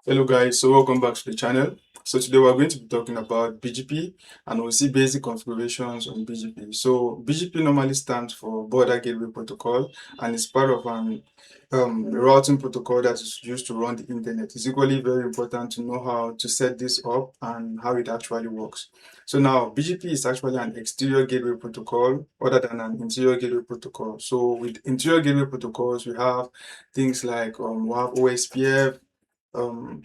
Hello guys, so welcome back to the channel. So today we're going to be talking about BGP and we'll see basic configurations on BGP. So BGP normally stands for Border Gateway Protocol and is part of an routing protocol that is used to run the internet. It's equally very important to know how to set this up and how it actually works. So now BGP is actually an exterior gateway protocol other than an interior gateway protocol. So with interior gateway protocols, we have things like we have OSPF, um,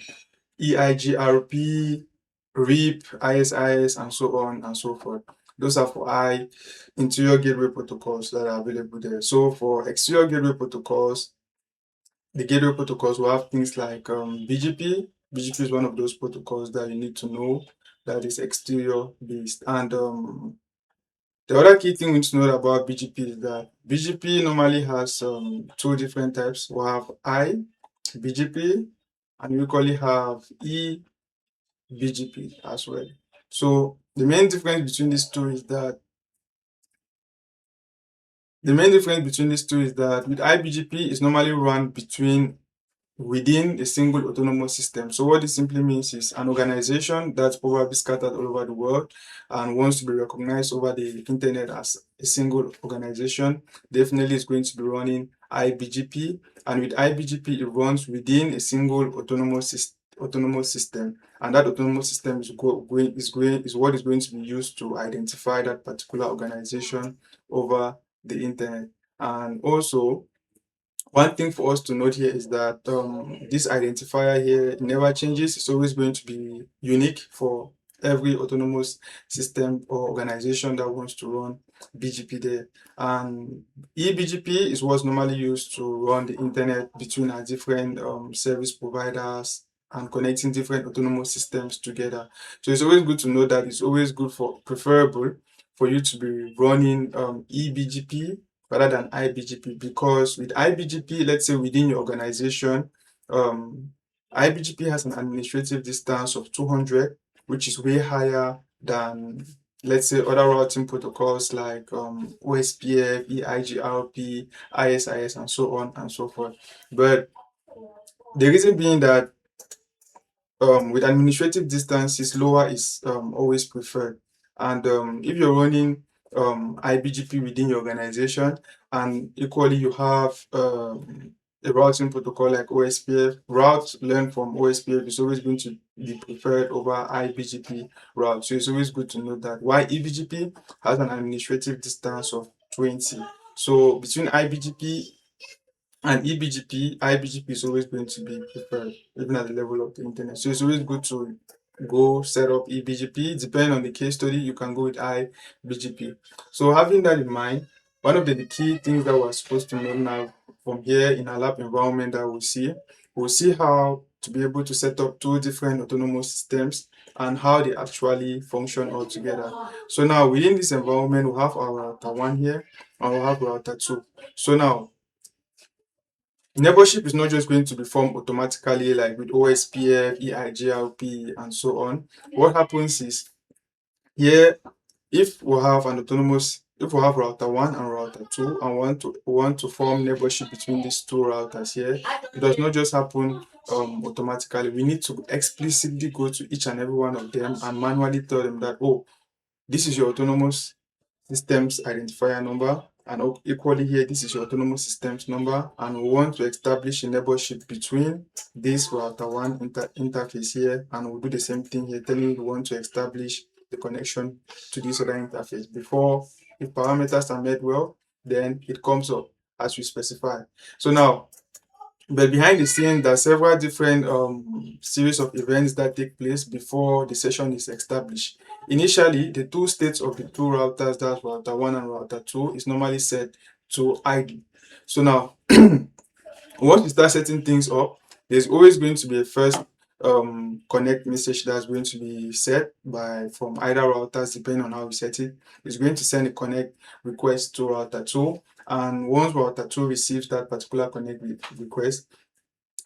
eIGRP, RIP, ISIS, and so on and so forth. Those are for interior gateway protocols that are available there. So for exterior gateway protocols, the gateway protocols will have things like BGP. BGP is one of those protocols that you need to know that is exterior based. And the other key thing we need to know about BGP is that BGP normally has two different types. We have BGP and we equally have eBGP as well. So the main difference between these two is that with iBGP is normally run within a single autonomous system. So what this simply means is an organization that's probably scattered all over the world and wants to be recognized over the internet as a single organization definitely is going to be running iBGP, and with iBGP it runs within a single autonomous system, and that autonomous system is what is going to be used to identify that particular organization over the internet. And also, one thing for us to note here is that this identifier here never changes. It's always going to be unique for every autonomous system or organization that wants to run BGP there. And eBGP is what's normally used to run the internet between our different service providers and connecting different autonomous systems together. So it's always good to know that it's always preferable for you to be running eBGP rather than iBGP, because with iBGP, let's say within your organization, iBGP has an administrative distance of 200, which is way higher than, let's say, other routing protocols like OSPF, eIGRP, ISIS, and so on and so forth. But the reason being that with administrative distances, lower is always preferred. And if you're running iBGP within your organization, and equally you have a routing protocol like OSPF, route learned from OSPF is always going to be preferred over iBGP route. So it's always good to know that. Why eBGP has an administrative distance of 20. So between iBGP and eBGP, iBGP is always going to be preferred, even at the level of the internet. So it's always good to go set up eBGP. Depending on the case study, you can go with iBGP. So having that in mind, one of the key things that we're supposed to know now from here in our lab environment that we'll see how to be able to set up two different autonomous systems and how they actually function all together. So now within this environment, we'll have our router 1 here and we'll have router 2. So now neighborship is not just going to be formed automatically like with OSPF, eIGRP, and so on. What happens is here, if we have router 1 and router 2 and want to form neighborship between these two routers here, it does not just happen automatically. We need to explicitly go to each and every one of them and manually tell them that, oh, this is your autonomous systems identifier number, and equally here, this is your autonomous systems number, and we want to establish a neighborship between this router 1 interface here, and we'll do the same thing here, telling you we want to establish the connection to this other interface. Before, if parameters are made well, then it comes up as we specify. So now, but behind the scene, there are several different series of events that take place before the session is established. Initially, the two states of the two routers, that's router 1 and router 2, is normally set to idle. So now, once you start setting things up, there's always going to be a first connect message that's going to be set from either routers, depending on how we set it. It's going to send a connect request to router 2, and once router 2 receives that particular connect request,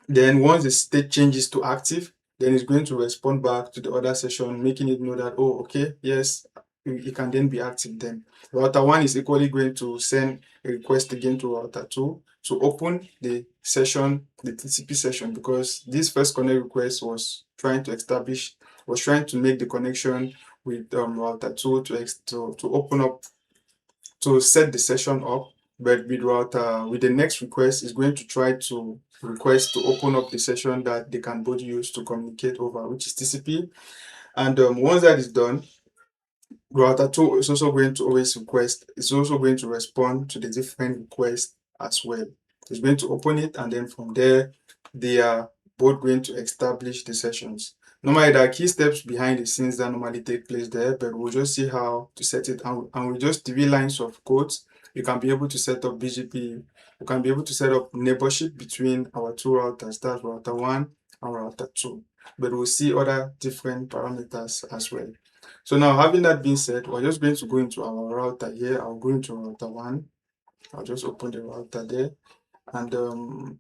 then once the state changes to active, then it's going to respond back to the other session, making it know that, oh, okay, yes, it can then be active then. Router 1 is equally going to send a request again to router 2 to open the session, the TCP session, because this first connect request was trying to make the connection with router 2 to open up, to set the session up. But with the next request is going to try to request to open up the session that they can both use to communicate over, which is TCP. And once that is done, router 2 is also going to always request, it's also going to respond to the different requests as well. It's going to open it, and then from there, they are both going to establish the sessions. Normally, there are key steps behind the scenes that normally take place there, but we'll just see how to set it. And with just 3 lines of code, you can be able to set up BGP. You can be able to set up neighborship between our 2 routers, that's router 1 and router 2. But we'll see other different parameters as well. So now, having that being said, we're just going to go into our router here. I'll go into router 1. I'll just open the router there. And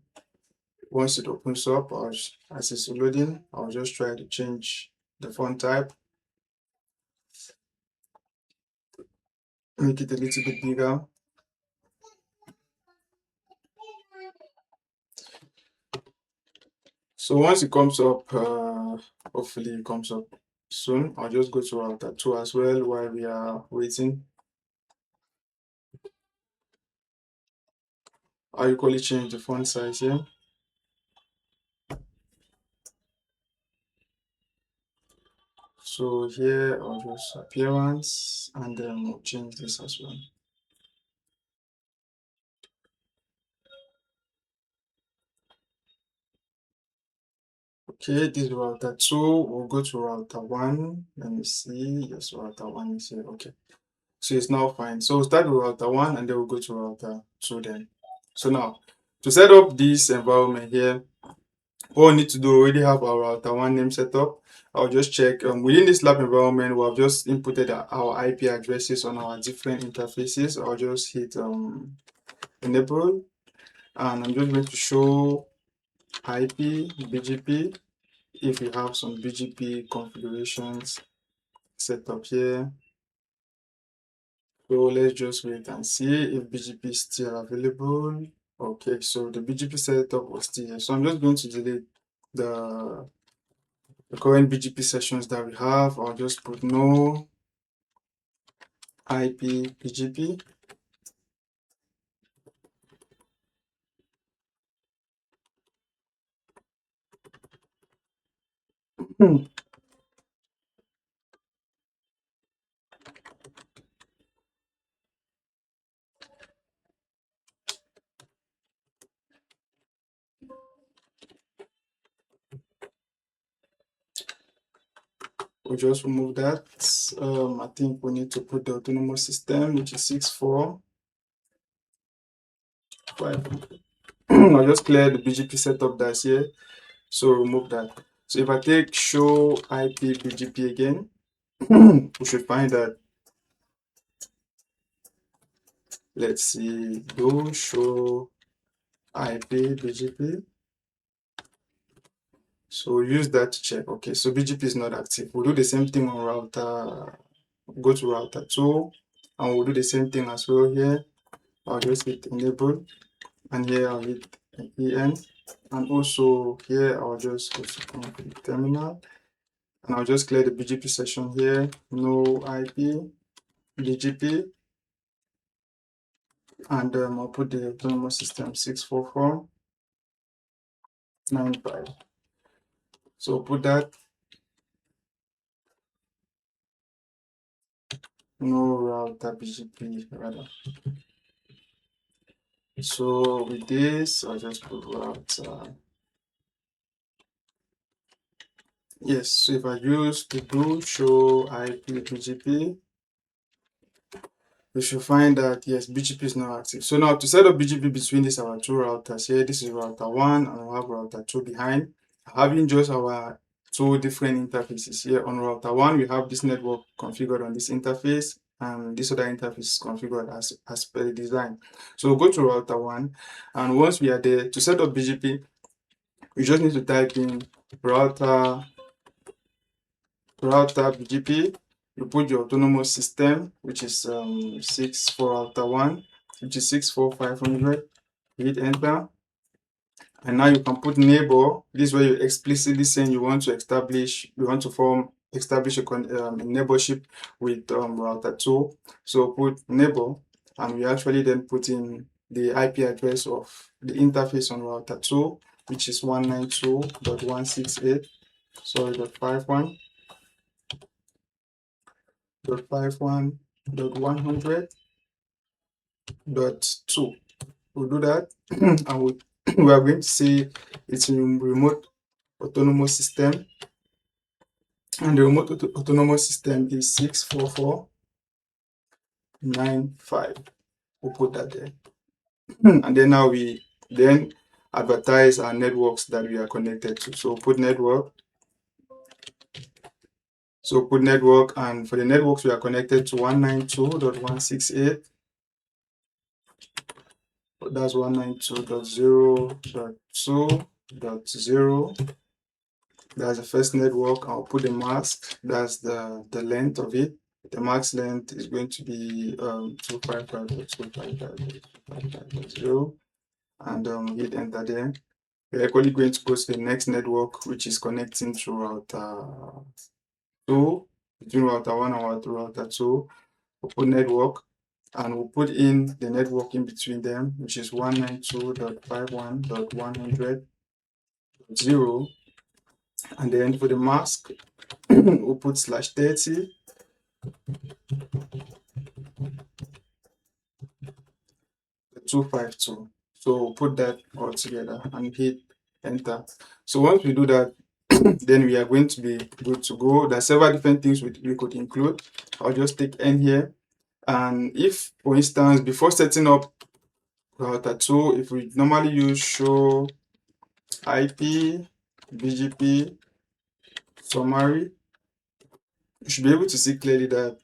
once it opens up, as it's loading, I'll just try to change the font type, make it a little bit bigger. So once it comes up, hopefully it comes up soon. I'll just go to router 2 as well while we are waiting. I'll equally change the font size here. So here I'll just appearance, and then we'll change this as well. Okay, this is router 2. We'll go to router 1. Let me see. Yes, router 1 is here. Okay. So it's now fine. So we'll start with router 1, and then we'll go to router 2 then. So now, to set up this environment here, what we need to do, we already have our router 1 name set up. I'll just check within this lab environment, we have just inputted our IP addresses on our different interfaces. I'll just hit enable, and I'm just going to show IP BGP if we have some BGP configurations set up here. So let's just wait and see if BGP is still available. Okay, so the BGP setup was still here. So I'm just going to delete the current BGP sessions that we have. I'll just put no IP BGP. We'll just remove that. I think we need to put the autonomous system, which is 645. I'll just clear the BGP setup that's here. So remove that. So if I take show IP BGP again, we should find that. Let's see, do show IP BGP. So use that to check. Okay, so BGP is not active. We'll do the same thing on router. Go to router 2, and we'll do the same thing as well here. I'll just hit enable, and here I'll hit en, and also here I'll just go to config terminal, and I'll just clear the BGP session here. No IP BGP, and I'll put the autonomous system 64495. So put that. No router BGP rather. So with this, I'll just put router. Yes, so if I use the do show IP BGP, you should find that yes, BGP is not active. So now to set up BGP between these our 2 routers here, this is router 1, and I have router 2 behind. Having just our 2 different interfaces here. On router 1, we have this network configured on this interface, and this other interface is configured as per the design. So we'll go to router 1, and once we are there, to set up BGP, we just need to type in router BGP. You put your autonomous system, which is 64 router 1, which is 64500. hit enter, and now you can put neighbor. This is where you're explicitly saying you want to establish a neighborship with router 2. So put neighbor, and we actually then put in the IP address of the interface on router 2, which is 192.168, sorry, .51.100.2. We'll do that and we are going to say it's a remote autonomous system, and the remote autonomous system is 64495. We'll put that there. And then now we then advertise our networks that we are connected to. So put network. And for the networks we are connected to 192.168. That's 192.0.2.0. That's the first network. I'll put the mask. That's the length of it. The max length is going to be 255.255.255.0, and hit enter there. We're equally going to go to the next network, which is connecting to router 2, between router 1 and router 2. We'll put network, and we'll put in the network in between them, which is 192.51.100.0, and then for the mask we'll put /30 252. So we'll put that all together and hit enter. So once we do that, then we are going to be good to go. There are several different things we could include. I'll just take N here, and if, for instance, before setting up router 2, if we normally use show IP BGP summary, you should be able to see clearly that,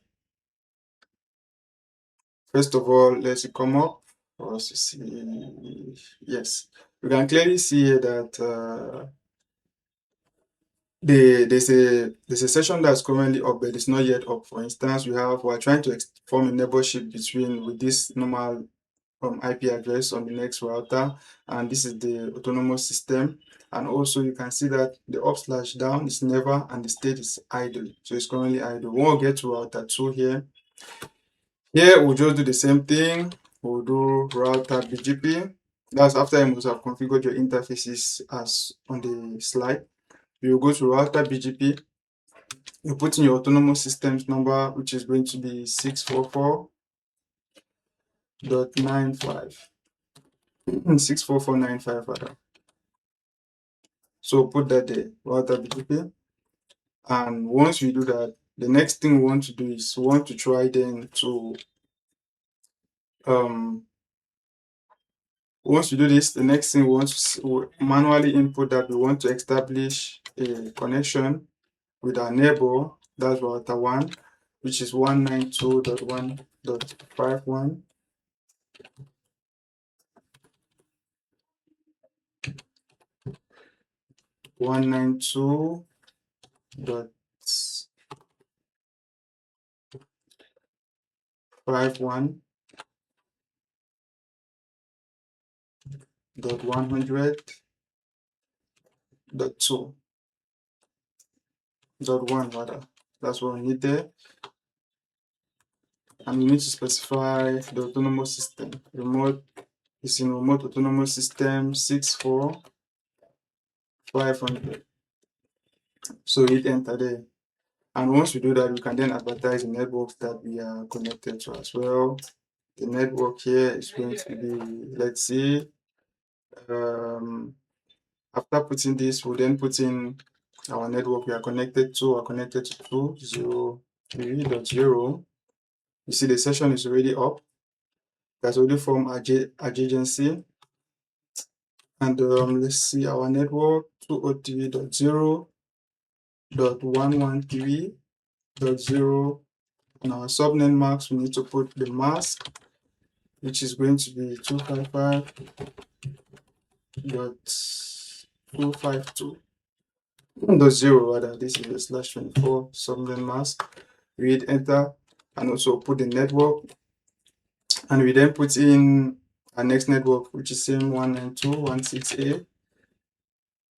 first of all, let's come up for us to see. Yes, we can clearly see here that there's a session that's currently up, but it's not yet up. For instance, we're trying to form a neighborship with this normal IP address on the next router, and this is the autonomous system. And also you can see that the up/down is never, and the state is idle, so it's currently idle. When we get to router 2 here we'll just do the same thing. We'll do router BGP. That's after you must have configured your interfaces as on the slide. You go to router BGP, you put in your autonomous systems number, which is going to be 644.95. 64495 rather. So put that there, router BGP. And once we do that, the next thing we want to do is we want to try then to once we do this, the next thing we want to manually input that we want to establish a connection with our neighbor. That's router 1, which is 192.1.51. One nine two dot 51.100.2.1 rather. That's what we need there. And we need to specify the autonomous system. Remote is in remote autonomous system 64500. So hit enter there. And once we do that, we can then advertise the networks that we are connected to as well. The network here is going to be, let's see, after putting this, we'll then put in our network we are connected to. We're connected to 203.0. You see the session is already up. That's already from adjacency. And let's see our network 203.0.113.0. And our subnet mask, we need to put the mask, which is going to be 255.252.0 rather. This is a /24 subnet mask. We hit enter and also put the network, and we then put in our next network, which is same 192.168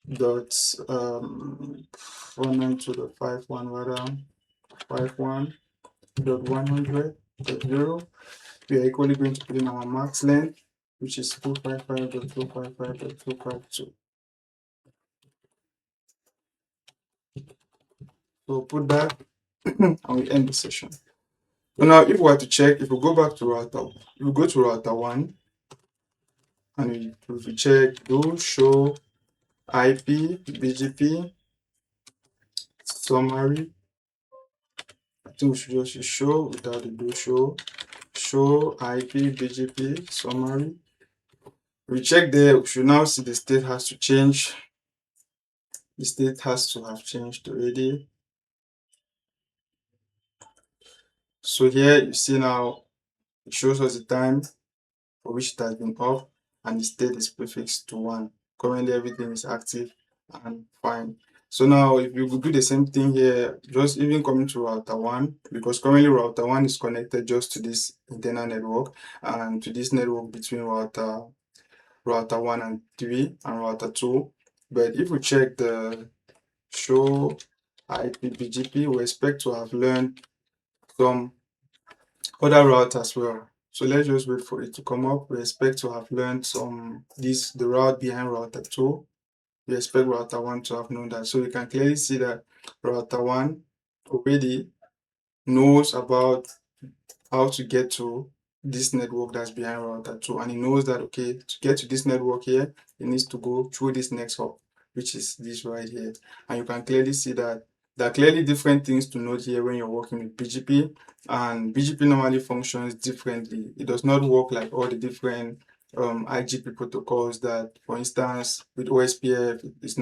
dot 192.51 rather 51.100.0. We are equally going to put in our max length, which is 255.255.252. So put that and we end the session. So now if we were to check, if we go back to router, we go to router 1 and we check do show IP BGP summary. I think we should just use show without the do show IP BGP summary. We check there, we should now see the state has to change. The state has to have changed already. So here you see now it shows us the time for which it has been off and the state is prefixed to 1. Currently everything is active and fine. So now if you do the same thing here, just even coming to router 1, because currently router 1 is connected just to this internal network and to this network between router 1 and 3 and router 2. But if we check the show IPBGP, we expect to have learned some other routes as well. So let's just wait for it to come up. We expect to have learned the route behind router 2. We expect router 1 to have known that. So you can clearly see that router 1 already knows about how to get to this network that's behind router 2, and he knows that okay, to get to this network here, it needs to go through this next hop, which is this right here. And you can clearly see that there are clearly different things to note here when you're working with BGP, and BGP normally functions differently. It does not work like all the different IGP protocols that, for instance, with OSPF, it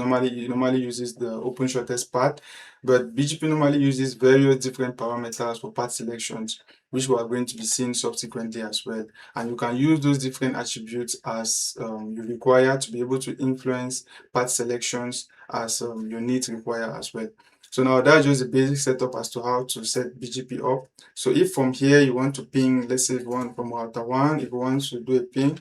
normally uses the open shortest path, but BGP normally uses various different parameters for path selections, which we are going to be seeing subsequently as well. And you can use those different attributes as you require to be able to influence path selections as your needs require as well. So now that's just a basic setup as to how to set BGP up. So if from here you want to ping, let's say if you want from router 1, if you want to do a ping,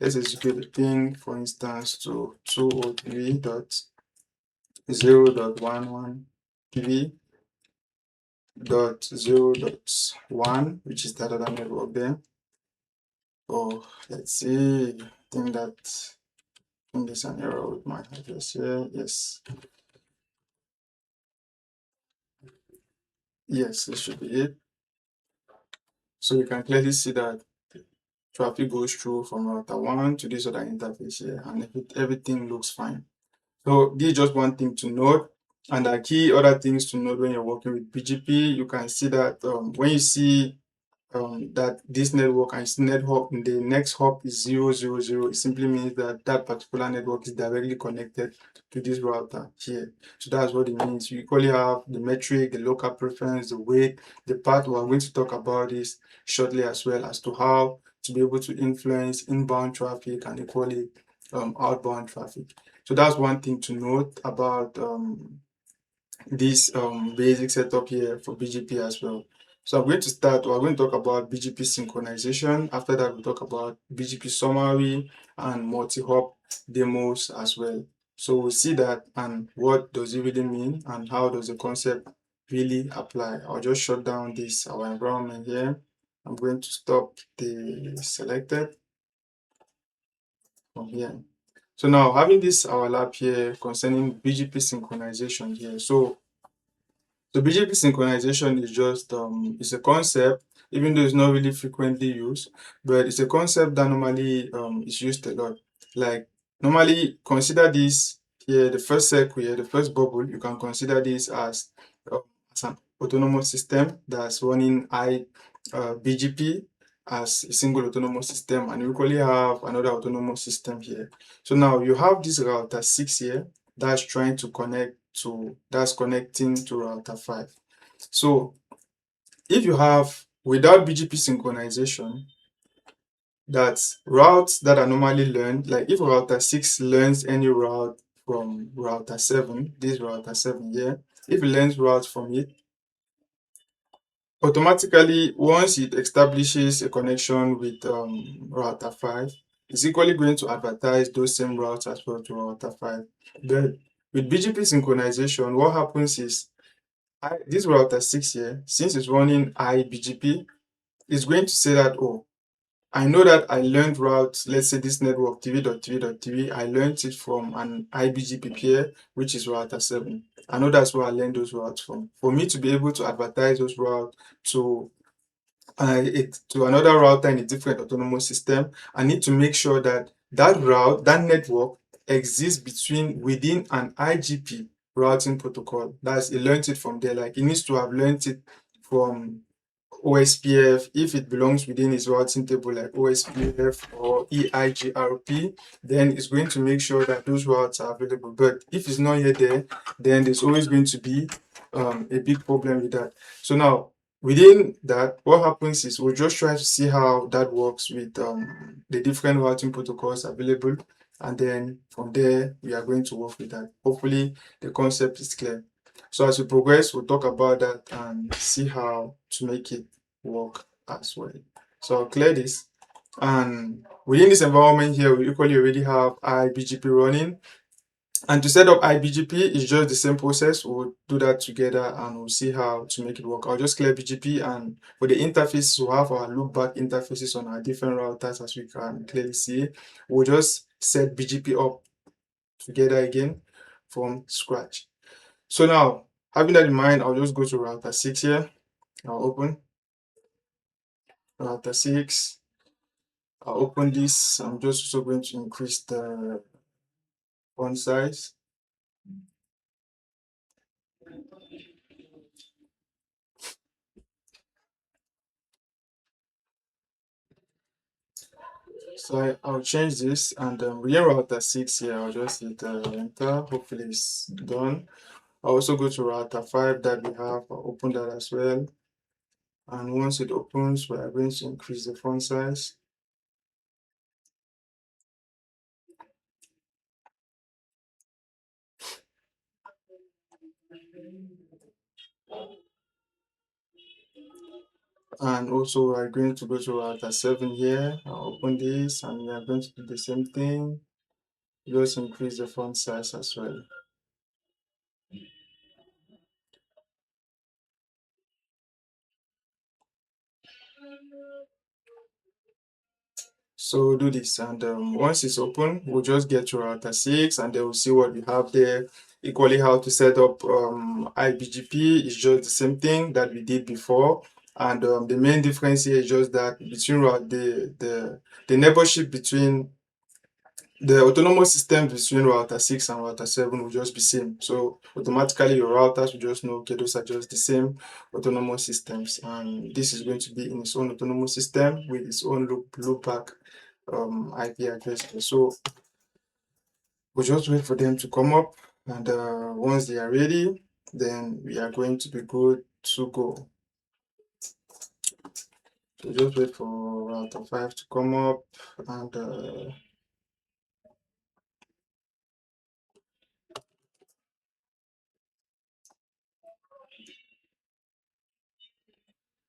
let's execute the ping, for instance, to 203.0.1.3.0.1, which is that other network there. Oh, let's see. I think there's an error with my address here. Yes. Yes, this should be it. So you can clearly see that traffic goes through from router 1 to this other interface here, and everything looks fine. So this is just one thing to note. And the key other things to note when you're working with BGP, you can see that when you see that this network and the next hop is 000, it simply means that that particular network is directly connected to this router here. So that's what it means. You equally have the metric, the local preference, the weight, the path. We are going to talk about this shortly as well as to how to be able to influence inbound traffic and equally outbound traffic. So that's one thing to note about this basic setup here for BGP as well. So we're going to talk about BGP synchronization. After that, we'll talk about BGP summary and multi-hop demos as well. So we'll see that and what does it really mean and how does the concept really apply. I'll just shut down our environment here. I'm going to stop the selected from here. So now having our lab here concerning BGP synchronization here. So BGP synchronization is just it's a concept, even though it's not really frequently used, but it's a concept that normally is used a lot. Like normally consider this here, the first circle here, the first bubble, you can consider this as an autonomous system that's running BGP as a single autonomous system, and you equally have another autonomous system here. So now you have this router 6 here that's trying to that's connecting to router 5. So if you have without BGP synchronization, that's routes that are normally learned, like if router 6 learns any route from router 7, this router 7 here, if it learns routes from it, automatically once it establishes a connection with router 5, is equally going to advertise those same routes as well to router 5. Then with BGP synchronization, what happens is this router 6 here, since it's running eBGP, it's going to say that, oh, I know that I learned route, let's say this network TV.TV.TV, I learned it from an eBGP peer, which is router 7. I know that's where I learned those routes from. For me to be able to advertise those routes to to another router in a different autonomous system, I need to make sure that that route, that network exists within an IGP routing protocol. That's it learned it from there. Like it needs to have learned it from OSPF. If it belongs within its routing table like OSPF or EIGRP, then it's going to make sure that those routes are available. But if it's not yet there, then there's always going to be a big problem with that. So now within that, what happens is we'll just try to see how that works with the different routing protocols available, and then from there we are going to work with that. Hopefully the concept is clear. So as we progress, we'll talk about that and see how to make it work as well. So I'll clear this. And within this environment here, we equally already have eBGP running. And to set up eBGP, it's just the same process. We'll do that together and we'll see how to make it work. I'll just clear BGP, and for the interface, we'll have our loopback interfaces on our different routers as we can clearly see. We'll just set BGP up together again from scratch. So now, having that in mind, I'll just go to router 6 here. I'll open router 6. I'll open this. I'm just also going to increase the font size. So I'll change this, and within router 6 here, I'll just hit enter. Hopefully it's done. I'll also go to router 5 that we have. I'll open that as well. And once it opens, we are going to increase the font size. And also we are going to go to router 7 here. I'll open this, and we are going to do the same thing. Just increase the font size as well. So we'll do this, and once it's open, we'll just get to router 6, and then we'll see what we have there. Equally, how to set up eBGP is just the same thing that we did before, and the main difference here is just that between the neighborship between the autonomous system between router 6 and router 7 will just be same. So automatically your routers will just know, okay, those are just the same autonomous systems. And this is going to be in its own autonomous system with its own loopback IP address. So we'll just wait for them to come up. And once they are ready, then we are going to be good to go. So just wait for router 5 to come up, and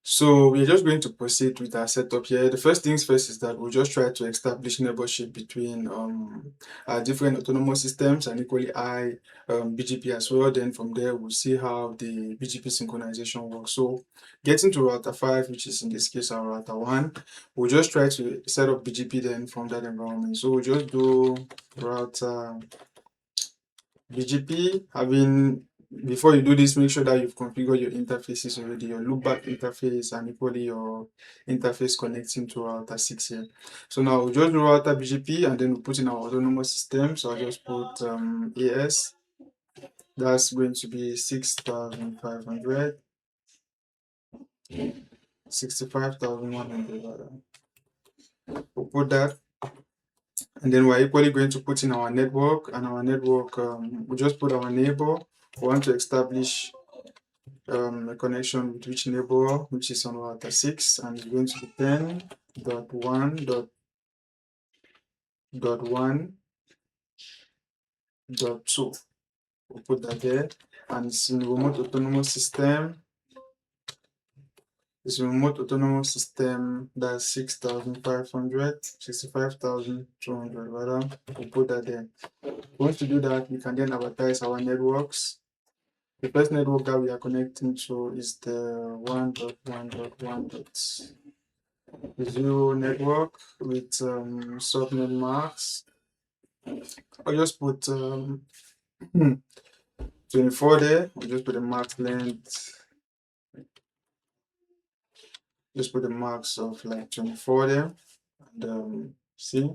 so we're just going to proceed with our setup here. The first things first is that we'll just try to establish neighborship between our different autonomous systems and equally high BGP as well. Then from there, we'll see how the BGP synchronization works. So getting to router 5, which is in this case our router 1, we'll just try to set up BGP then from that environment. So we'll just do router BGP. Before you do this, make sure that you've configured your interfaces already, your loopback interface and equally your interface connecting to router 6 here. So now we'll just do router BGP, and then we'll put in our autonomous system. So I'll just put AS. That's going to be 6,500, 65,100. We'll put that, and then we're equally going to put in our network, and our network, we'll just put our neighbor. We want to establish a connection with which neighbor, which is on router 6, and it's going to be 10.1.1.2. We'll put that there, and it's in remote autonomous system. This remote autonomous system, that's 6,500, 65,200 rather. We'll put that there. Once to do that, we can then advertise our networks. The first network that we are connecting to is the 1.1.1.0 network with subnet marks. I'll just put 24 there. I'll just put the max length. Just put the marks of like 24 there. And see,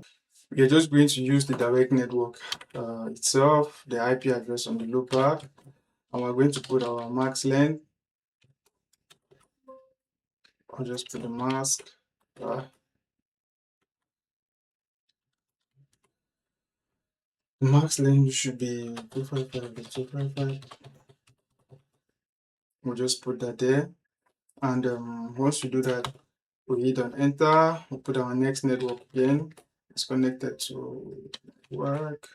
we are just going to use the direct network itself, the IP address on the loopback, and we're going to put our max length. I'll just put the mask. The max length should be 255 to 255. We'll just put that there. And once we do that, we hit on enter. We'll put our next network again. It's connected to network,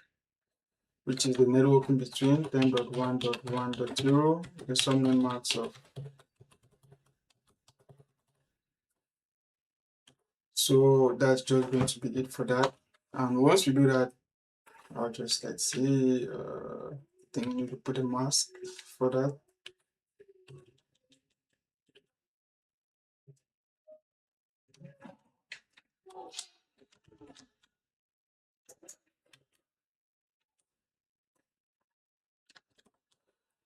which is the network in between 10.1.1.0. There's some marks of. So that's just going to be it for that. And once we do that, I'll just, let's see, I think we need to put a mask for that.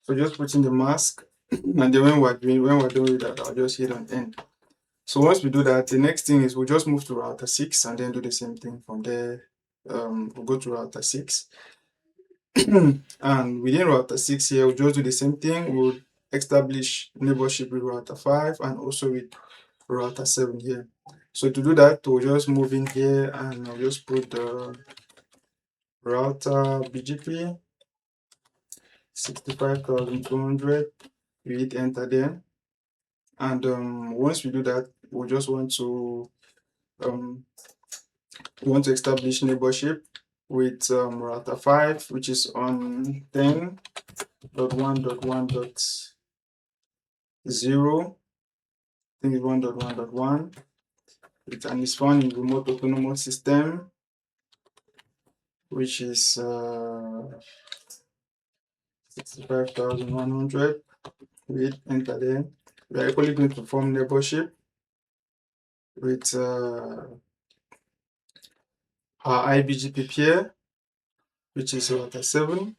So just put in the mask, and then when we're done with that, I'll just hit on end. So once we do that, the next thing is we'll just move to router 6 and then do the same thing from there. We'll go to router 6. And within router 6 here, we'll just do the same thing. We'll establish neighborship with router 5 and also with router 7 here. So to do that, we'll just move in here and I'll just put the router BGP 65,200. We hit enter there. And once we do that, we just want to establish neighborship with router 5, which is on 10.1.1.0. I think it's 1.1.1. And it's found in remote autonomous system, which is 65,100. We hit enter there. We are equally going to form neighborship with our eBGP peer, which is router 7.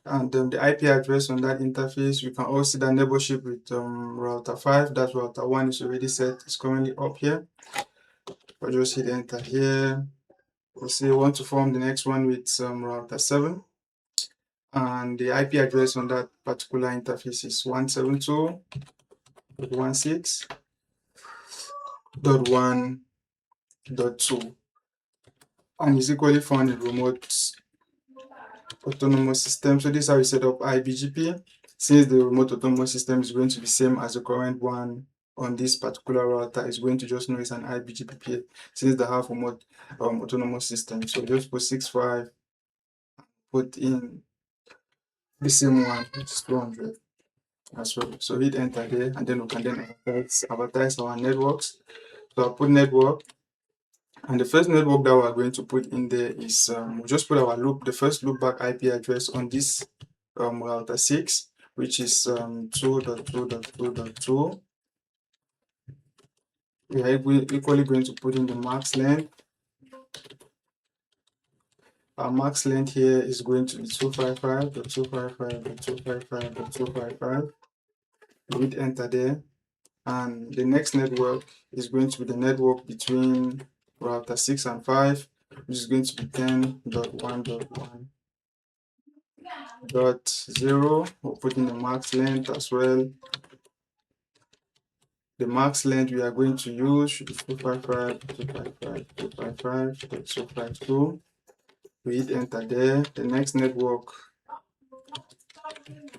And the IP address on that interface, we can also see the neighborship with router 5. That router 1 is already set, it's currently up here. I'll just hit enter here. We'll say we want to form the next one with router 7. And the IP address on that particular interface is 172.168.1.1.2. And it's equally found in remote autonomous system. So this is how we set up eBGP. Since the remote autonomous system is going to be same as the current one on this particular router, it's going to just know it's an eBGP peer since they have remote autonomous system. So just put 65, put in the same one, which is 200 as well. So hit enter there, and then we can then advertise our networks. So I'll put network. And the first network that we're going to put in there is we'll just put our the first loopback IP address on this router 6, which is 2.2.2.2. We are equally going to put in the max length. Our max length here is going to be 255.255.255.255. Hit enter there. And the next network is going to be the network between router 6 and 5, which is going to be 10.1.1.0. We'll put in the max length as well. The max length we are going to use should be 255.255.255.252. We hit enter there. The next network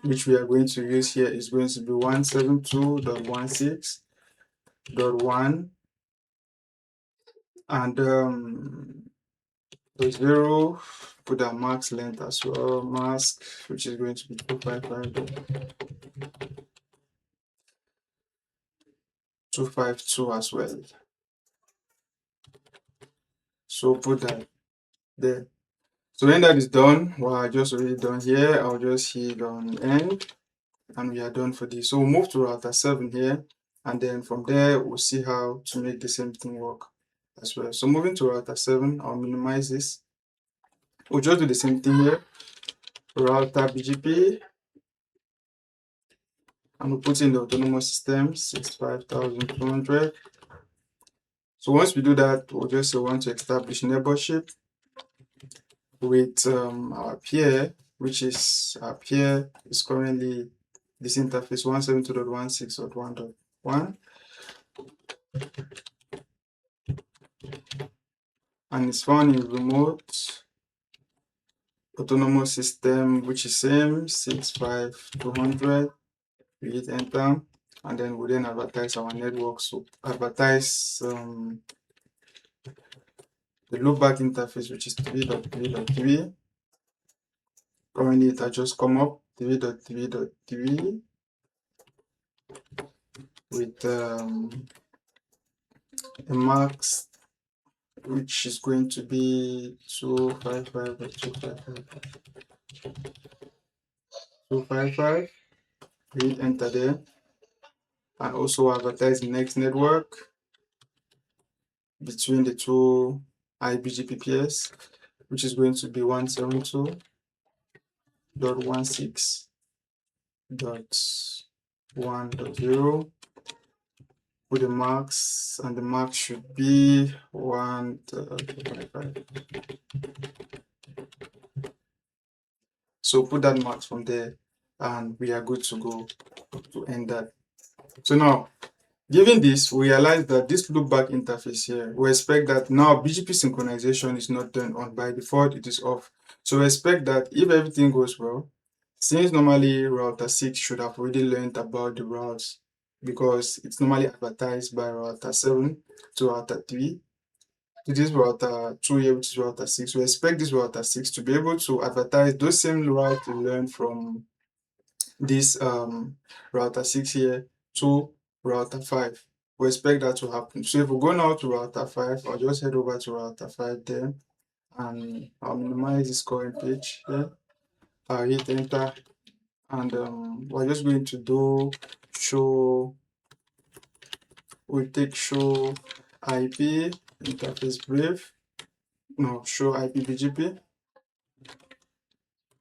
which we are going to use here is going to be 172.16.1 and the 0, put a max length as well, mask, which is going to be 255 252 as well. So put that there. So when that is done, what I just already done here, I'll just hit on end, and we are done for this. So we'll move to router 7 here, and then from there we'll see how to make the same thing work as well. So moving to router 7, I'll minimize this. We'll just do the same thing here. Router BGP, and we'll put in the autonomous system 65,200. So once we do that, we'll just want to establish neighborship with our peer, which is our peer is currently this interface 172.16.1.1, and it's found in remote autonomous system, which is same 65,200. We hit enter, and then we then advertise our network. So advertise the loopback interface, which is 3.3.3. Currently it has just come up 3.3.3 with a max which is going to be 255 by 255. Hit enter there, and also advertise the next network between the two eBGP pairs, which is going to be 172.16.1.0 with the max, and the max should be 125. So put that max from there, and we are good to go to end that. So now, given this, we realize that this loopback interface here, we expect that now BGP synchronization is not turned on. By default, it is off. So we expect that if everything goes well, since normally router 6 should have already learned about the routes, because it's normally advertised by router 7 to router 3 to this router 2 here, which is router 6. We expect this router 6 to be able to advertise those same routes we learned from this router 6 here to router 5. We expect that to happen. So if we go now to router 5, I'll just head over to router 5 there, and I'll minimize this current page here. I'll hit enter, and we're just going to do show. We'll take show IP interface brief. No, show IPBGP.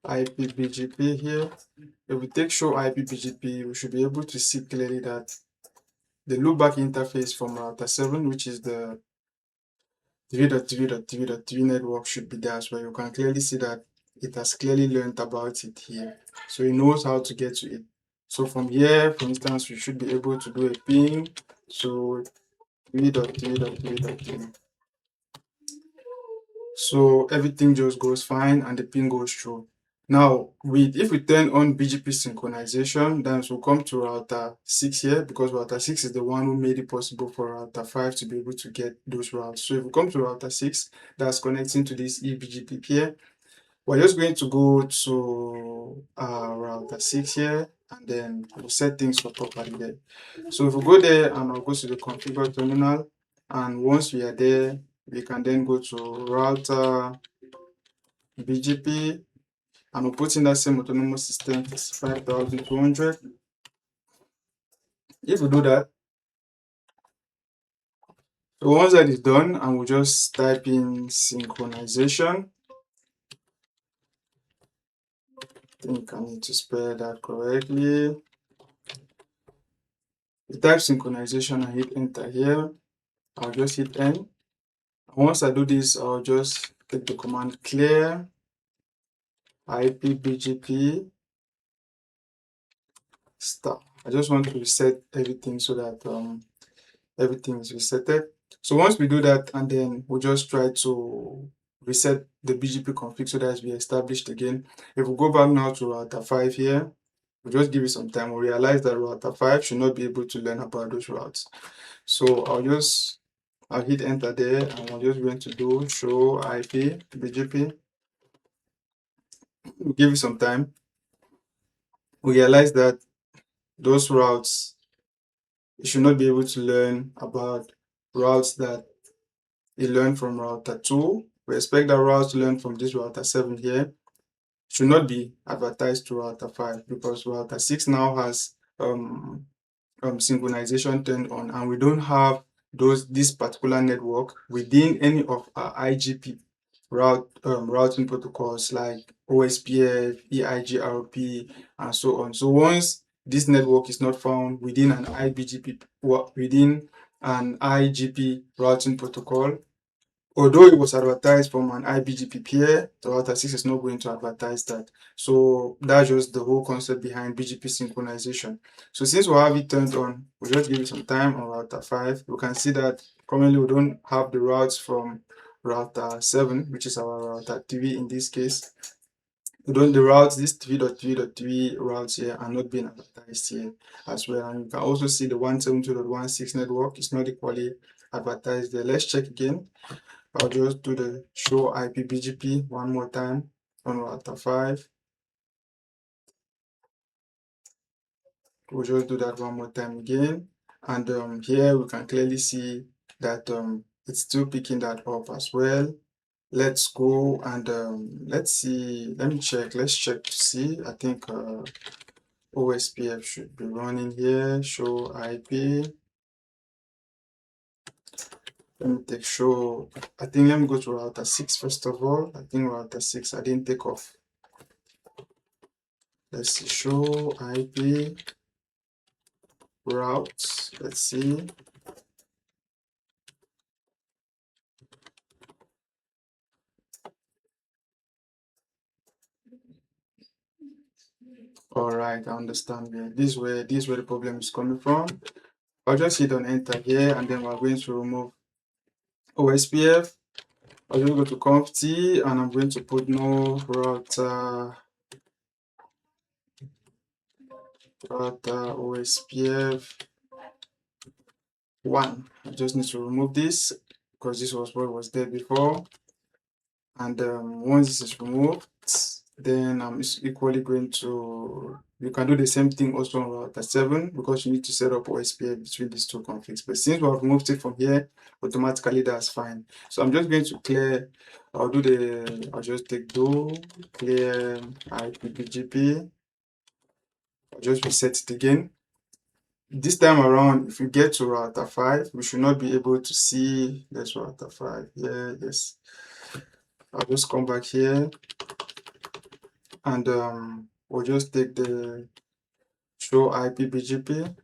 IPBGP here. If we take show IPBGP, we should be able to see clearly that the loopback interface from router 7, which is the 3.3.3.3 network, should be there as well. You can clearly see that it has clearly learned about it here. So it knows how to get to it. So from here, for instance, we should be able to do a ping to 3.3.3.3. So everything just goes fine and the ping goes through. Now, if we turn on BGP synchronization, then we'll come to router 6 here, because router 6 is the one who made it possible for router 5 to be able to get those routes. So if we come to router 6, that's connecting to this eBGP here. We're just going to go to router 6 here, and then we'll set things for properly there. So if we go there, and I'll go to the configure terminal, and once we are there, we can then go to router BGP, and we'll put in that same autonomous system 65,200. If we do that, so once that is done, and we'll just type in synchronization. I think I need to spell that correctly. We type synchronization and hit enter here. I'll just hit N. And once I do this, I'll just take the command clear IPBGP start. I just want to reset everything so that everything is resetted. So once we do that, and then we'll just try to reset the BGP config so that we established again. If we go back now to router 5 here, we'll just give it some time. We'll realize that router 5 should not be able to learn about those routes. So I'll hit enter there, and I'm just going to do show IP BGP. We'll give it some time. We realize that those routes it should not be able to learn about routes that it learned from router 2. We expect that routes to learn from this router 7 here should not be advertised to router 5, because router 6 now has synchronization turned on, and we don't have this particular network within any of our IGP routing protocols like OSPF, eIGRP, and so on. So once this network is not found within an IGP routing protocol, although it was advertised from an eBGP peer, the router 6 is not going to advertise that. So that's just the whole concept behind BGP synchronization. So since we have it turned on, we'll just give it some time on router 5. We can see that currently we don't have the routes from router 7, which is our router 3 in this case. We don't, the routes, these 3.3.3 routes here are not being advertised here as well. And you can also see the 172.16 network is not equally advertised there. Let's check again. I'll just do the show IP BGP one more time on router 5. We'll just do that one more time again. And here we can clearly see that it's still picking that up as well. Let's go and let's see. Let me check. Let's check to see. I think OSPF should be running here. Show IP. Let me take show. I think let me go to router 6 first of all. I think router 6 I didn't take off. Let's see, show IP routes. Let's see. All right, I understand. This where the problem is coming from. I'll just hit on enter here, and then we're going to remove OSPF. I'll just go to conft and I'm going to put no router OSPF 1. I just need to remove this because this was what was there before. And once this is removed, then I'm equally going to, you can do the same thing also on router 7 because you need to set up OSPF between these two configs. But since we have removed it from here, automatically that's fine. So I'm just going to clear, I'll just take do clear IPBGP. I'll just reset it again. This time around, if we get to router 5, we should not be able to see this router 5. Yeah, yes. I'll just come back here and we'll just take the show IPBGP.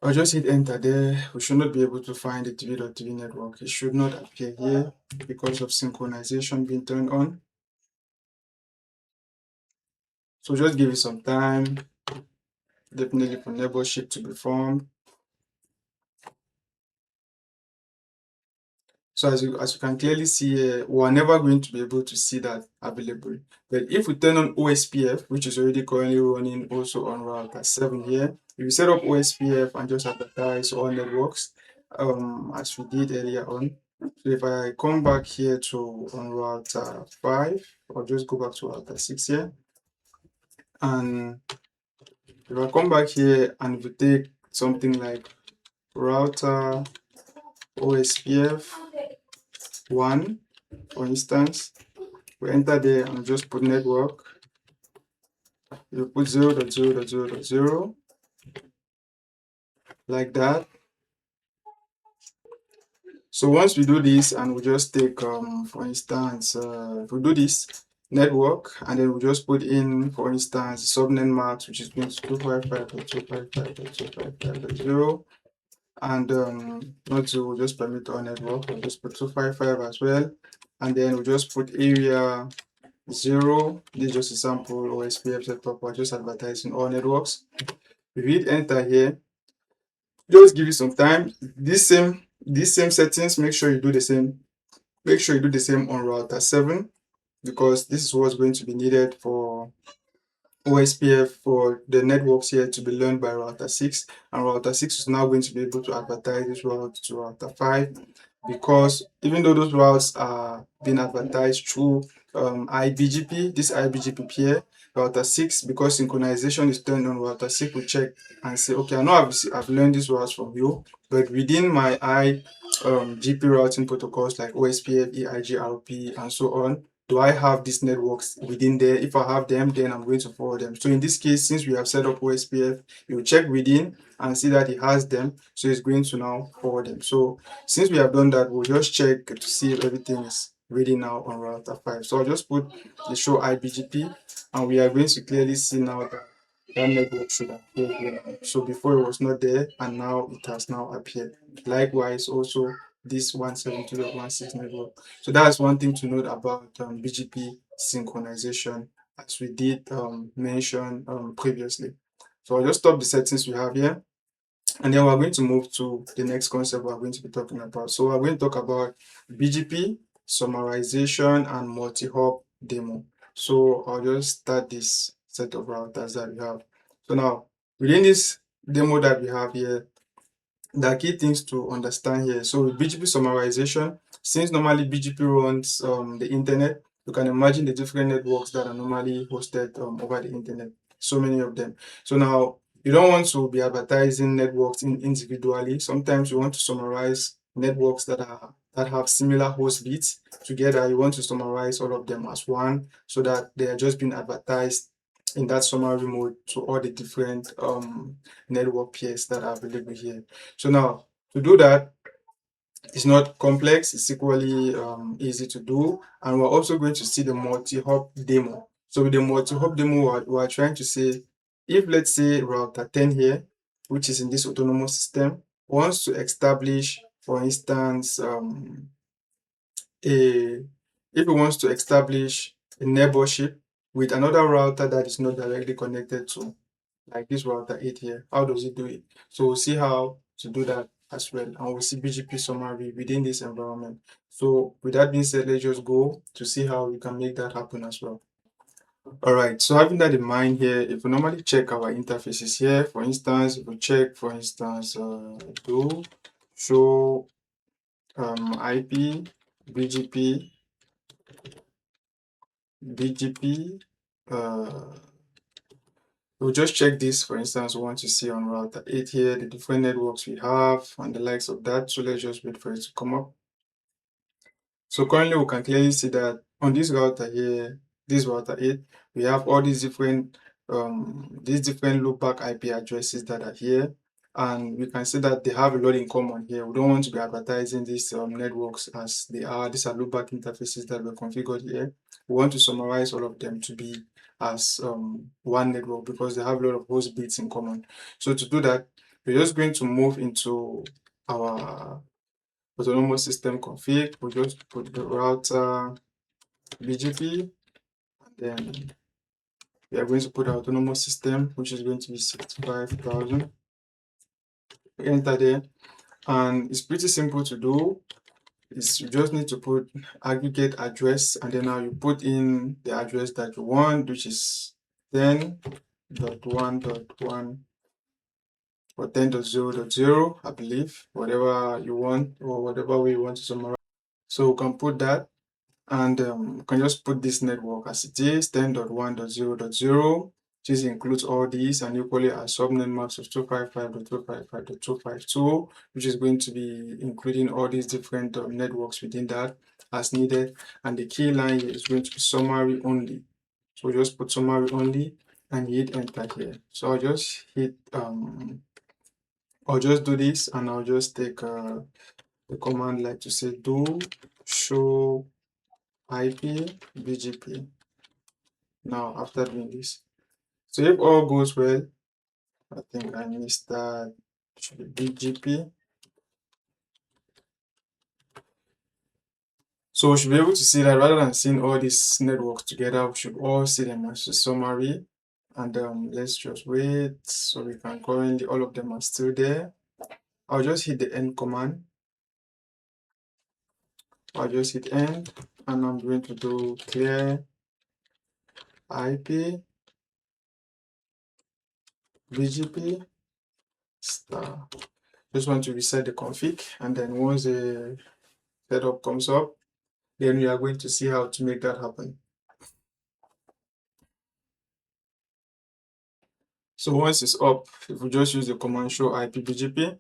I'll just hit enter there. We should not be able to find the 3.3 network. It should not appear here because of synchronization being turned on. So just give it some time, definitely for neighborship to be formed. So as you can clearly see, we are never going to be able to see that available. But if we turn on OSPF, which is already currently running also on router 7 here, if you set up OSPF and just advertise all networks, as we did earlier on. So if I come back here to on router 5, or just go back to router 6 here, and if I come back here and if we take something like router OSPF 1, for instance, we enter there and just put network. You put 0.0.0.0 like that. So once we do this and we just take for instance if we do this network and then we just put in for instance subnet mask, which is going to 255.255.255.0, and not to we'll just permit our network, we'll just put 255 as well, and then we just put area 0. This is just a sample OSPF setup. We're just advertising all networks. If you hit enter here, just give it some time. These same settings, make sure you do the same. Make sure you do the same on router 7 because this is what's going to be needed for OSPF for the networks here to be learned by router 6, and router 6 is now going to be able to advertise this route to router 5, because even though those routes are being advertised through eBGP, this eBGP here, router 6, because synchronization is turned on, router 6 will check and say, okay, I know I've learned this routes from you, but within my GP routing protocols like OSPF, EIGRP, and so on, do I have these networks within there? If I have them, then I'm going to forward them. So in this case, since we have set up OSPF, you will check within and see that it has them. So it's going to now forward them. So since we have done that, we'll just check to see if everything is ready now on router 5. So I'll just put the show eBGP, and we are going to clearly see now that that network should appear here now. So before it was not there, and now it has now appeared. Likewise, also this 172.16 network. So that's one thing to note about BGP synchronization, as we did mention previously. So I'll just stop the settings we have here, and then we're going to move to the next concept we're going to be talking about. So we're going to talk about BGP, summarization, and multi-hop demo. So I'll just start this set of routers that we have. So now, within this demo that we have here, there are key things to understand here. So with BGP summarization, since normally BGP runs the internet, you can imagine the different networks that are normally hosted over the internet. So many of them. So now you don't want to be advertising networks individually. Sometimes you want to summarize networks that have similar host bits together. You want to summarize all of them as one, so that they are just being advertised in that summary mode to all the different network peers that are available here. So now, to do that, it's not complex, it's equally easy to do. And we're also going to see the multi-hop demo. So with the multi-hop demo, we're trying to say, if let's say router 10 here, which is in this autonomous system, wants to establish, for instance, if it wants to establish a neighborship with another router that is not directly connected to, like this router 8 here, how does it do it? So we'll see how to do that as well, and we'll see BGP summary within this environment. So with that being said, let's just go to see how we can make that happen as well. All right, so having that in mind here, if we normally check our interfaces here, for instance, if we check, for instance, do show IP, BGP, uh, we'll just check this. For instance, we want to see on router 8 here, the different networks we have and the likes of that. So let's just wait for it to come up. So currently we can clearly see that on this router here, this router 8, we have all these different loopback IP addresses that are here. And we can see that they have a lot in common here. We don't want to be advertising these networks as they are. These are loopback interfaces that were configured here. We want to summarize all of them to be as one network, because they have a lot of host bits in common. So to do that, we're just going to move into our autonomous system config. We'll just put the router BGP, and then we are going to put our autonomous system, which is going to be 65,000. We enter there, and it's pretty simple to do. You just need to put aggregate address, and then now you put in the address that you want, which is 10.1.1 or 10.0.0, I believe, whatever you want or whatever way you want to summarize. So we can put that, and you can just put this network as it is, 10.1.0.0. This includes all these, and equally a subnet maps of 255.255.252, which is going to be including all these different networks within that as needed. And the key line here is going to be summary only. So we just put summary only and hit enter here. So I'll just do this, and I'll just take the command like to say do show IP BGP. Now after doing this, so if all goes well, I think I missed that, should be BGP. So we should be able to see that rather than seeing all these networks together, we should all see them as a summary. And let's just wait. So we can currently, all of them are still there. I'll just hit the end command. I'll just hit end, and I'm going to do clear IP BGP star. Just want to reset the config, and then once the setup comes up, then we are going to see how to make that happen. So once it's up, if we just use the command show IPBGP,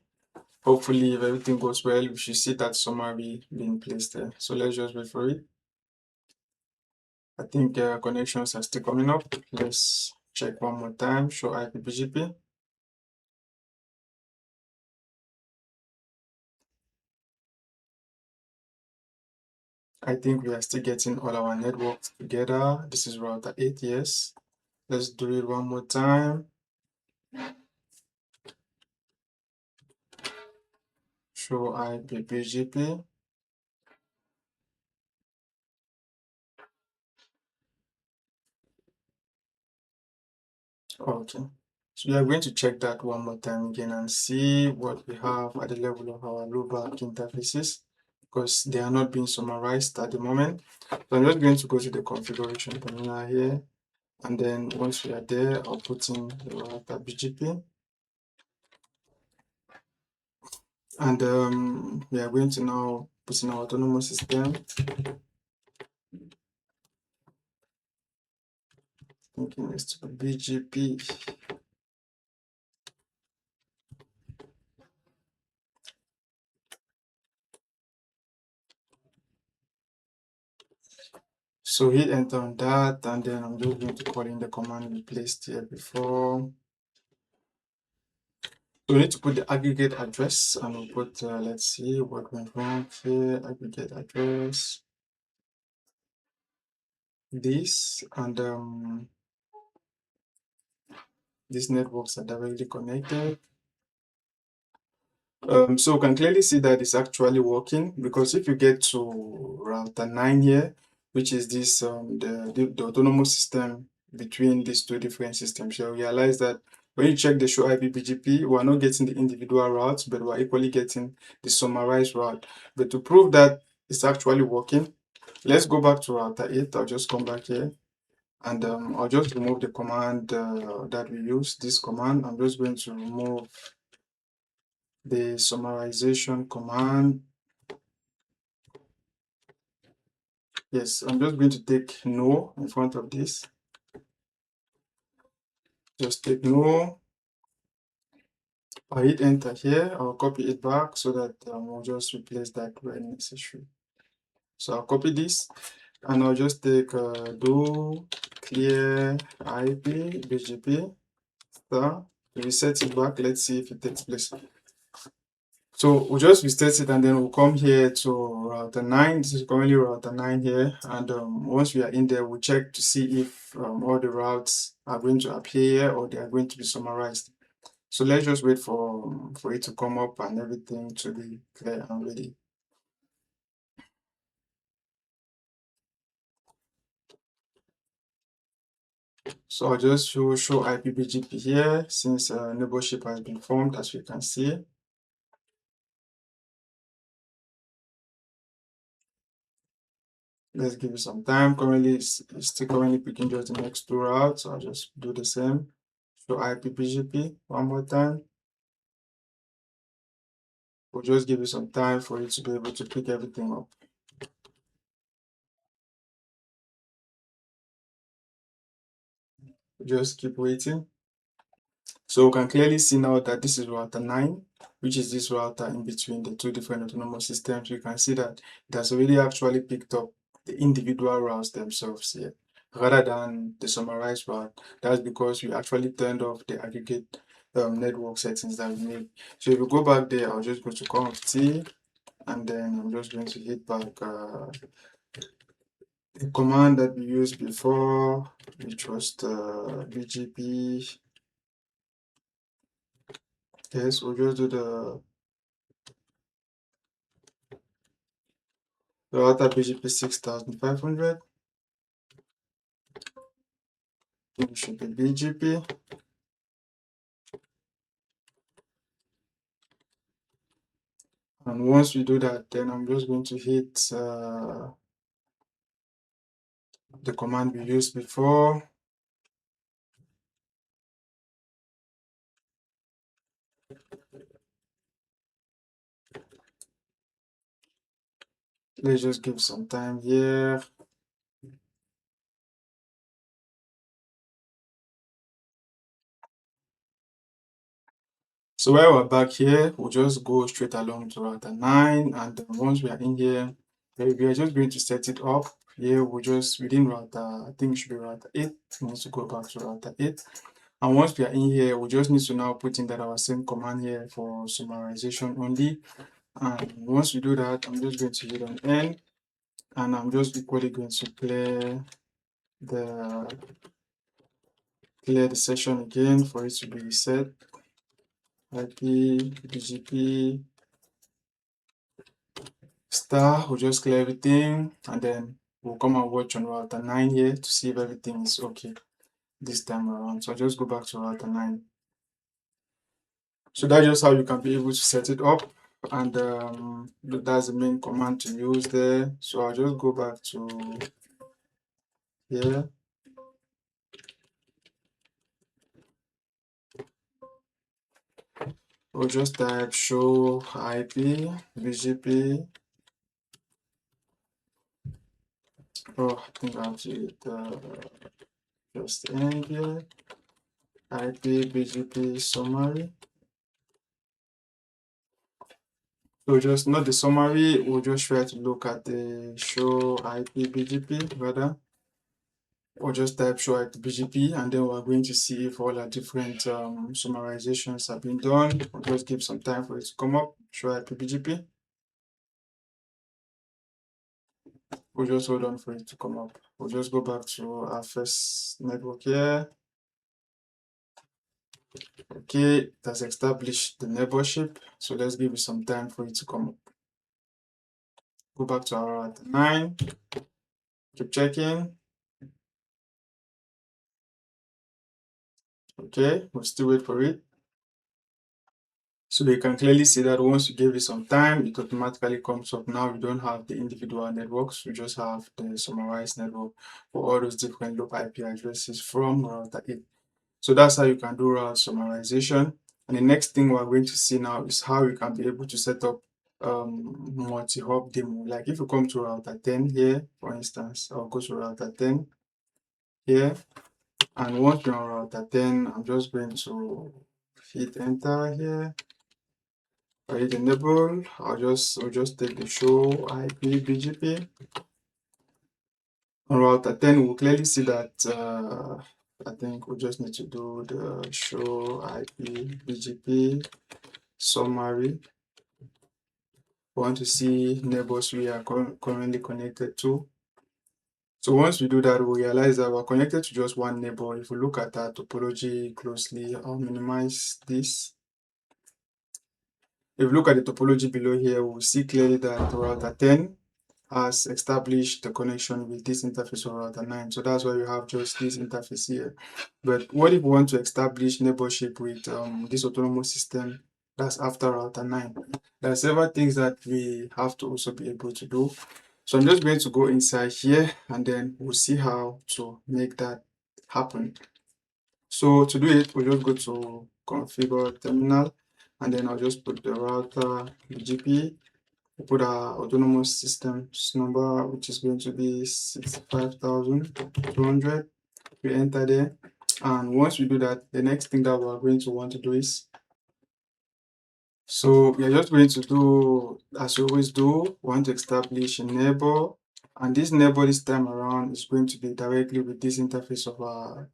hopefully if everything goes well, we should see that summary being placed there. So let's just wait for it. I think connections are still coming up. Let's check one more time, show IPBGP. I think we are still getting all our networks together. This is router 8, yes. Let's do it one more time. Show IPBGP. Okay. So we are going to check that one more time again and see what we have at the level of our loopback interfaces, because they are not being summarized at the moment. So I'm just going to go to the configuration terminal here, and then once we are there, I'll put in the router BGP, and we are going to now put in our autonomous system. Thinking it's BGP. So hit enter on that, and then I'm just going to call in the command we placed here before. So we need to put the aggregate address, and we'll put, let's see what went wrong here, aggregate address, this, and these networks are directly connected. So we can clearly see that it's actually working, because if you get to router 9 here, which is this the autonomous system between these two different systems, you'll realize that when you check the show IPBGP, we're not getting the individual routes, but we're equally getting the summarized route. But to prove that it's actually working, let's go back to router 8. I'll just come back here, and I'll just remove the command that we use, this command. I'm just going to remove the summarization command. Yes, I'm just going to take no in front of this. Just take no. I hit enter here. I'll copy it back so that we'll just replace that when necessary. So I'll copy this, and I'll just take do clear IP BGP star, reset it back. Let's see if it takes place. So we'll just reset it, and then we'll come here to router 9. This is currently router 9 here, and once we are in there, we'll check to see if all the routes are going to appear or they are going to be summarized. So let's just wait for it to come up and everything to be clear and ready. So I'll just show IPBGP here, since neighborship has been formed, as you can see. Let's give it some time. Currently, it's still currently picking just the next two routes. So I'll just do the same. Show IPBGP one more time. We'll just give it some time for it to be able to pick everything up. Just keep waiting. So we can clearly see now that this is router 9, which is this router in between the two different autonomous systems. You can see that it has already actually picked up the individual routes themselves here, rather than the summarized route. That's because we actually turned off the aggregate network settings that we made. So if you go back there, I'll just go to conf t, and then I'm just going to hit back the command that we used before, which was the BGP. Yes, we'll just do the router BGP 6500. It should be BGP. And once we do that, then I'm just going to hit the command we used before. Let's just give some time here. So while we're back here, we'll just go straight along to router 9, and then once we are in here, we are just going to set it up. Here we'll just within router, I think it should be router 8. We need to go back to router 8. And once we are in here, we just need to now put in that our same command here for summarization only. And once we do that, I'm just going to hit on N, and I'm just equally going to clear the session again for it to be reset. IP BGP star, we'll just clear everything, and then we'll come and watch on router 9 here to see if everything is okay this time around. So I'll just go back to router 9. So that's just how you can be able to set it up, and that's the main command to use there. So I'll just go back to here. We'll just type show IP BGP. Oh, I think I'll hit just end here. IP BGP summary. So just not the summary, we'll just try to look at the show IP BGP rather. Or just type show IP BGP, and then we're going to see if all our different summarizations have been done. We'll just give some time for it to come up. Show IP BGP. We'll just hold on for it to come up. We'll just go back to our first network here. Okay, it has established the neighborship. So let's give it some time for it to come up. Go back to our router 9. Keep checking. Okay, we'll still wait for it. So you can clearly see that once you give it some time, it automatically comes up. Now we don't have the individual networks, we just have the summarized network for all those different local IP addresses from router 8. So that's how you can do route summarization. And the next thing we're going to see now is how you can be able to set up multi-hop demo. Like if you come to router 10 here, for instance, I'll go to router 10 here. And once you're on router 10, I'm just going to hit enter here. I hit enable. I'll just take the show IP BGP. On router 10, we'll clearly see that I think we just need to do the show IP BGP summary. We want to see neighbors we are currently connected to. So once we do that, we realize that we're connected to just one neighbor. If we look at our topology closely, I'll minimize this. If we look at the topology below here, we'll see clearly that router 10 has established the connection with this interface of router 9. So that's why you have just this interface here. But what if we want to establish neighborship with this autonomous system that's after router 9? There are several things that we have to also be able to do. So I'm just going to go inside here, and then we'll see how to make that happen. So to do it, we'll just go to configure terminal, and then I'll just put the router BGP. We put our autonomous systems number, which is going to be 65,200. We enter there, and once we do that, the next thing that we're going to want to do is, so we are just going to do, as we always do, we want to establish a neighbor, and this neighbor this time around is going to be directly with this interface of our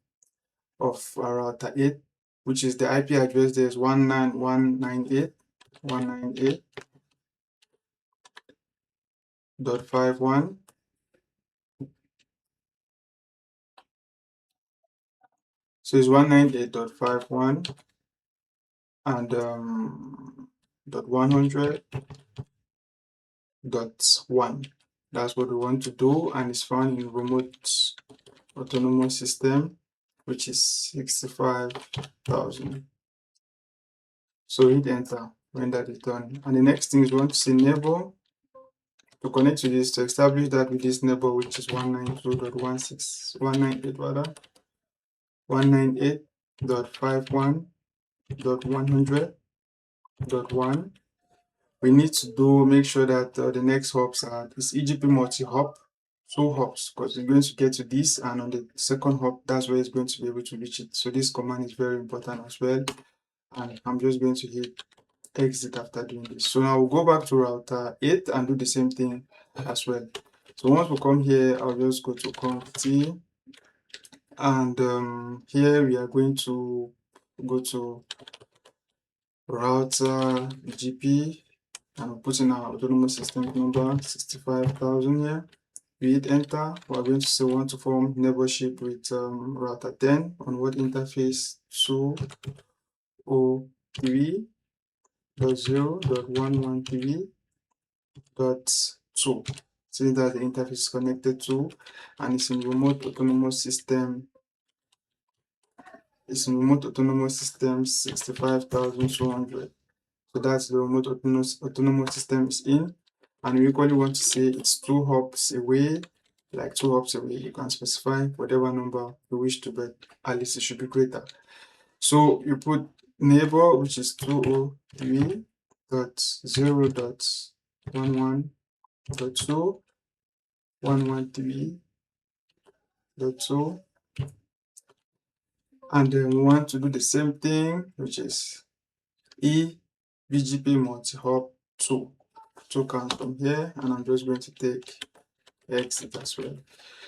router 8, which is the IP address. There is 19198.198.51. So it's 198.51 and .100.1. That's what we want to do, and it's found in remote autonomous system, which is 65,000. So hit enter when that is done. And the next thing is we want to say neighbor. To connect to this, to establish that with this neighbor, which is 192.168 rather, 198.51.100.1. We need to make sure that the next hops are this eGP multi-hop, 2 hops, because we're going to get to this, and on the second hop, that's where it's going to be able to reach it. So this command is very important as well. and I'm just going to hit exit after doing this. So now we'll go back to router 8 and do the same thing as well. So once we come here, I'll just go to conft, and here we are going to go to router BGP, and we'll put in our autonomous system number 65,000 here. We hit enter. We're going to say we want to form neighborship with router 10 on what interface 203.0.113.2, since that the interface is connected to and it's in remote autonomous system. It's in remote autonomous system 65,200. So that's the remote autonomous system is in. And we equally want to say it's 2 hops away, like 2 hops away. You can specify whatever number you wish to, but at least it should be greater. So you put neighbor, which is 203.0.11.2, 113.2, and then we want to do the same thing, which is eBGP multi-hop 2. 2 comes from here, and I'm just going to take exit as well.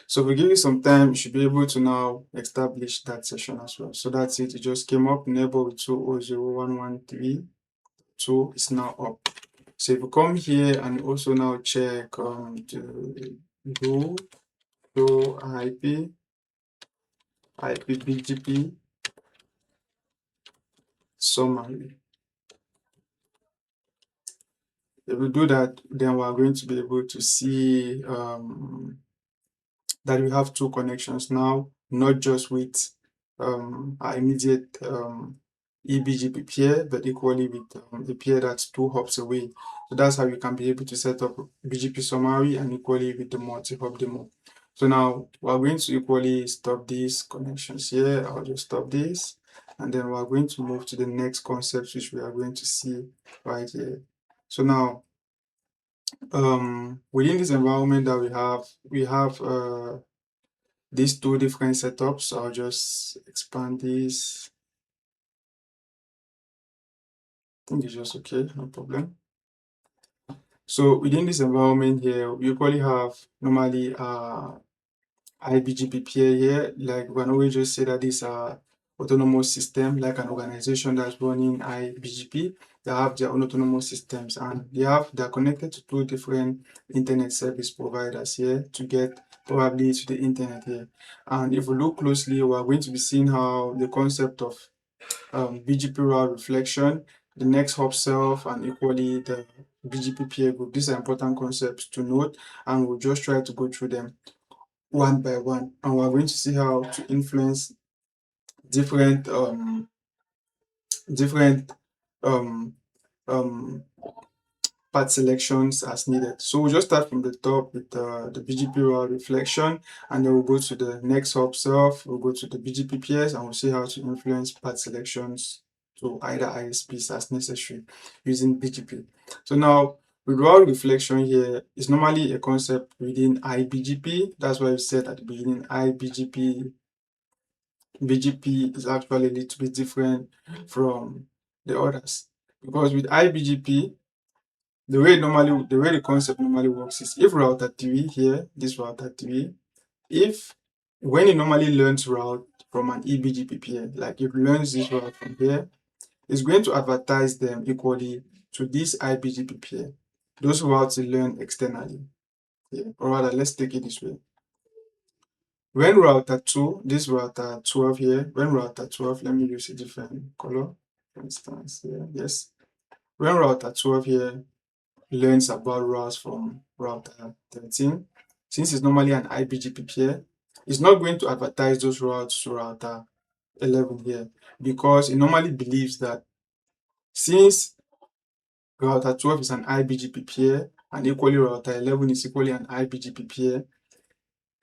So if we give you some time, you should be able to now establish that session as well. So that's it. It just came up. Enable with 200.113.2 is now up. So if you come here and also now check the rule to IPBGP summary. If we do that, then we are going to be able to see that we have 2 connections now, not just with our immediate eBGP peer, but equally with the peer that's 2 hops away. So that's how you can be able to set up BGP summary and equally with the multi-hop demo. So now we're going to equally stop these connections here. I'll just stop this, and then we're going to move to the next concept, which we are going to see right here. So now within this environment that we have these 2 different setups. So I'll just expand this. I think it's just okay, no problem. So within this environment here, we usually have normally IBGP peer here. Like we can always just say that this autonomous system, like an organization that's running IBGP, they have their own autonomous systems, and they're connected to 2 different internet service providers here to get probably to the internet here. And if we look closely, we're going to be seeing how the concept of BGP route reflection, the next hop self, and equally the BGP peer group. These are important concepts to note, and we'll just try to go through them one by one, and we're going to see how to influence different different um, um, path selections as needed. So we'll just start from the top with the BGP route reflection, and then we'll go to the next hop self, we'll go to the BGP peers, and we'll see how to influence path selections to either ISPs as necessary using BGP. So now with route reflection here is normally a concept within IBGP. That's why we said at the beginning IBGP BGP is actually a little bit different from the others, because with IBGP the way the concept normally works is if router 3 here, this router 3, if when it normally learns route from an eBGP peer, like it learns this route from here, it's going to advertise them equally to this IBGP peer. Those routes it learn externally. Yeah. Or rather, let's take it this way. When router 2, this router 12 here, when router 12, let me use a different color, for instance, here, yes. When router 12 here learns about routes from router 13, since it's normally an IBGP peer, it's not going to advertise those routes to router 11 here, because it normally believes that since router 12 is an IBGP peer and equally router 11 is equally an IBGP peer,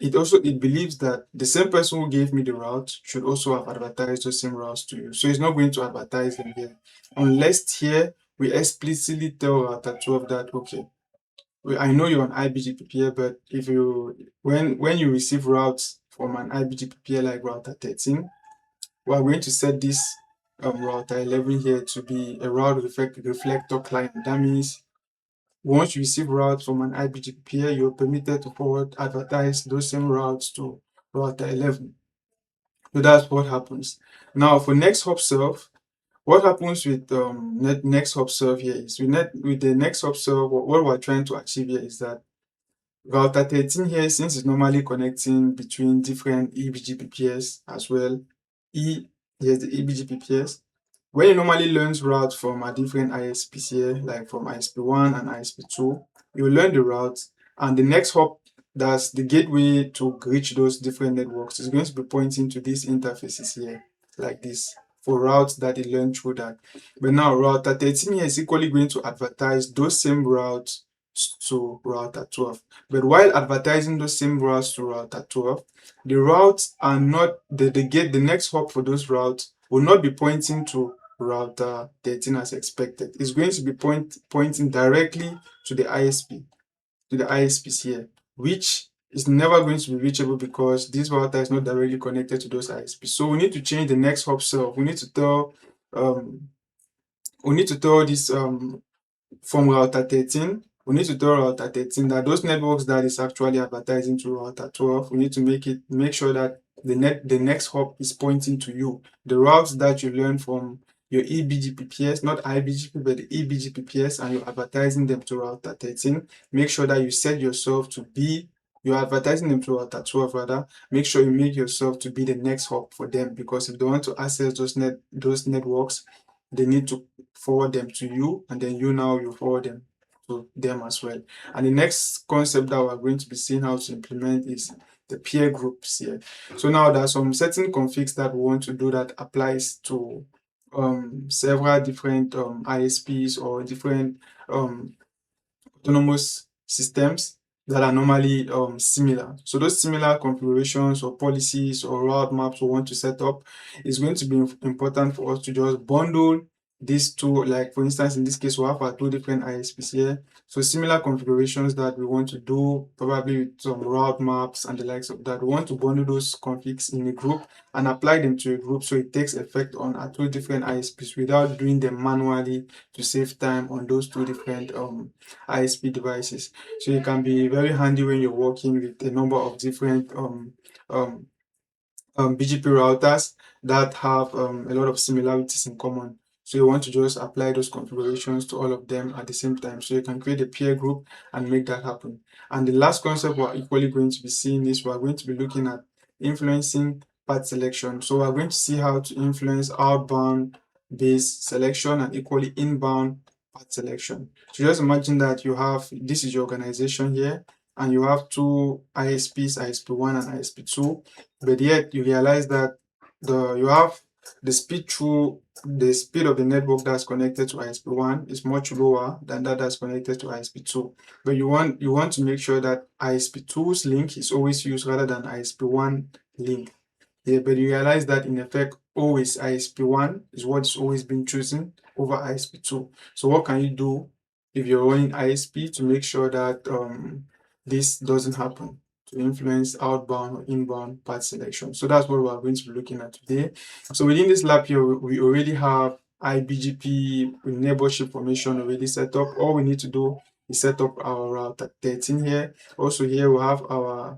it believes that the same person who gave me the route should also have advertised those same routes to you. So it's not going to advertise them here, unless here we explicitly tell router 12 that, okay, I know you're an IBGP peer, but if you when you receive routes from an IBGP peer like router 13, we are going to set this router 11 here to be a route reflector client. That means once you receive routes from an eBGP peer, you're permitted to forward advertise those same routes to router 11. So that's what happens. Now for next hop serve, what happens with next hop serve here is with the next hop serve, what we're trying to achieve here is that router 13 here, since it's normally connecting between different eBGP peers as well. Here's the eBGP peers. When you normally learn routes from a different ISPs here, like from ISP1 and ISP2, you learn the routes, and the next hop, that's the gateway to reach those different networks, is going to be pointing to these interfaces here, like this, for routes that they learn through that. But now router 13 here is equally going to advertise those same routes to router 12. But while advertising those same routes to router 12, the routes are not, the next hop for those routes will not be pointing to router 13 as expected. It's going to be pointing directly to the ISP, to the ISPs here, which is never going to be reachable because this router is not directly connected to those ISPs. So we need to change the next hop serve. We need to tell this from router 13, we need to tell router 13 that those networks that is actually advertising to router 12, we need to make sure that the next hop is pointing to you. The routes that you learn from your eBGP peers, not iBGP, but the eBGP peers, and you're advertising them to router 13, make sure that you set yourself to be, you're advertising them to router 12 rather, make sure you make yourself to be the next hop for them, because if they want to access those networks, they need to forward them to you, and then you forward them to them as well. And the next concept that we're going to be seeing how to implement is the peer groups here. So now there are some certain configs that we want to do that applies to several different ISPs or different autonomous systems that are normally similar. So those similar configurations or policies or route maps we want to set up is going to be important for us to just bundle these two. Like for instance, in this case, we have our two different ISPs here. So similar configurations that we want to do, probably with some route maps and the likes of that. We want to bundle those configs in a group and apply them to a group so it takes effect on our two different ISPs without doing them manually to save time on those two different ISP devices. So it can be very handy when you're working with a number of different um, BGP routers that have a lot of similarities in common. So you want to just apply those configurations to all of them at the same time. So you can create a peer group and make that happen. And the last concept we're equally going to be seeing is we're going to be looking at influencing path selection. So we're going to see how to influence outbound based selection and equally inbound path selection. So just imagine that this is your organization here, and you have two ISPs, ISP1 and ISP2, but yet you realize that you have the speed of the network that's connected to ISP1 is much lower than that's connected to ISP2. But you want to make sure that ISP2's link is always used rather than ISP1 link. Yeah, but you realize that in effect, always ISP1 is what's always been chosen over ISP2. So what can you do if you're running ISP to make sure that this doesn't happen, to influence outbound or inbound path selection? So that's what we're going to be looking at today. So within this lab here, we already have eBGP with neighborship formation already set up. All we need to do is set up our router 13 here. Also here we have our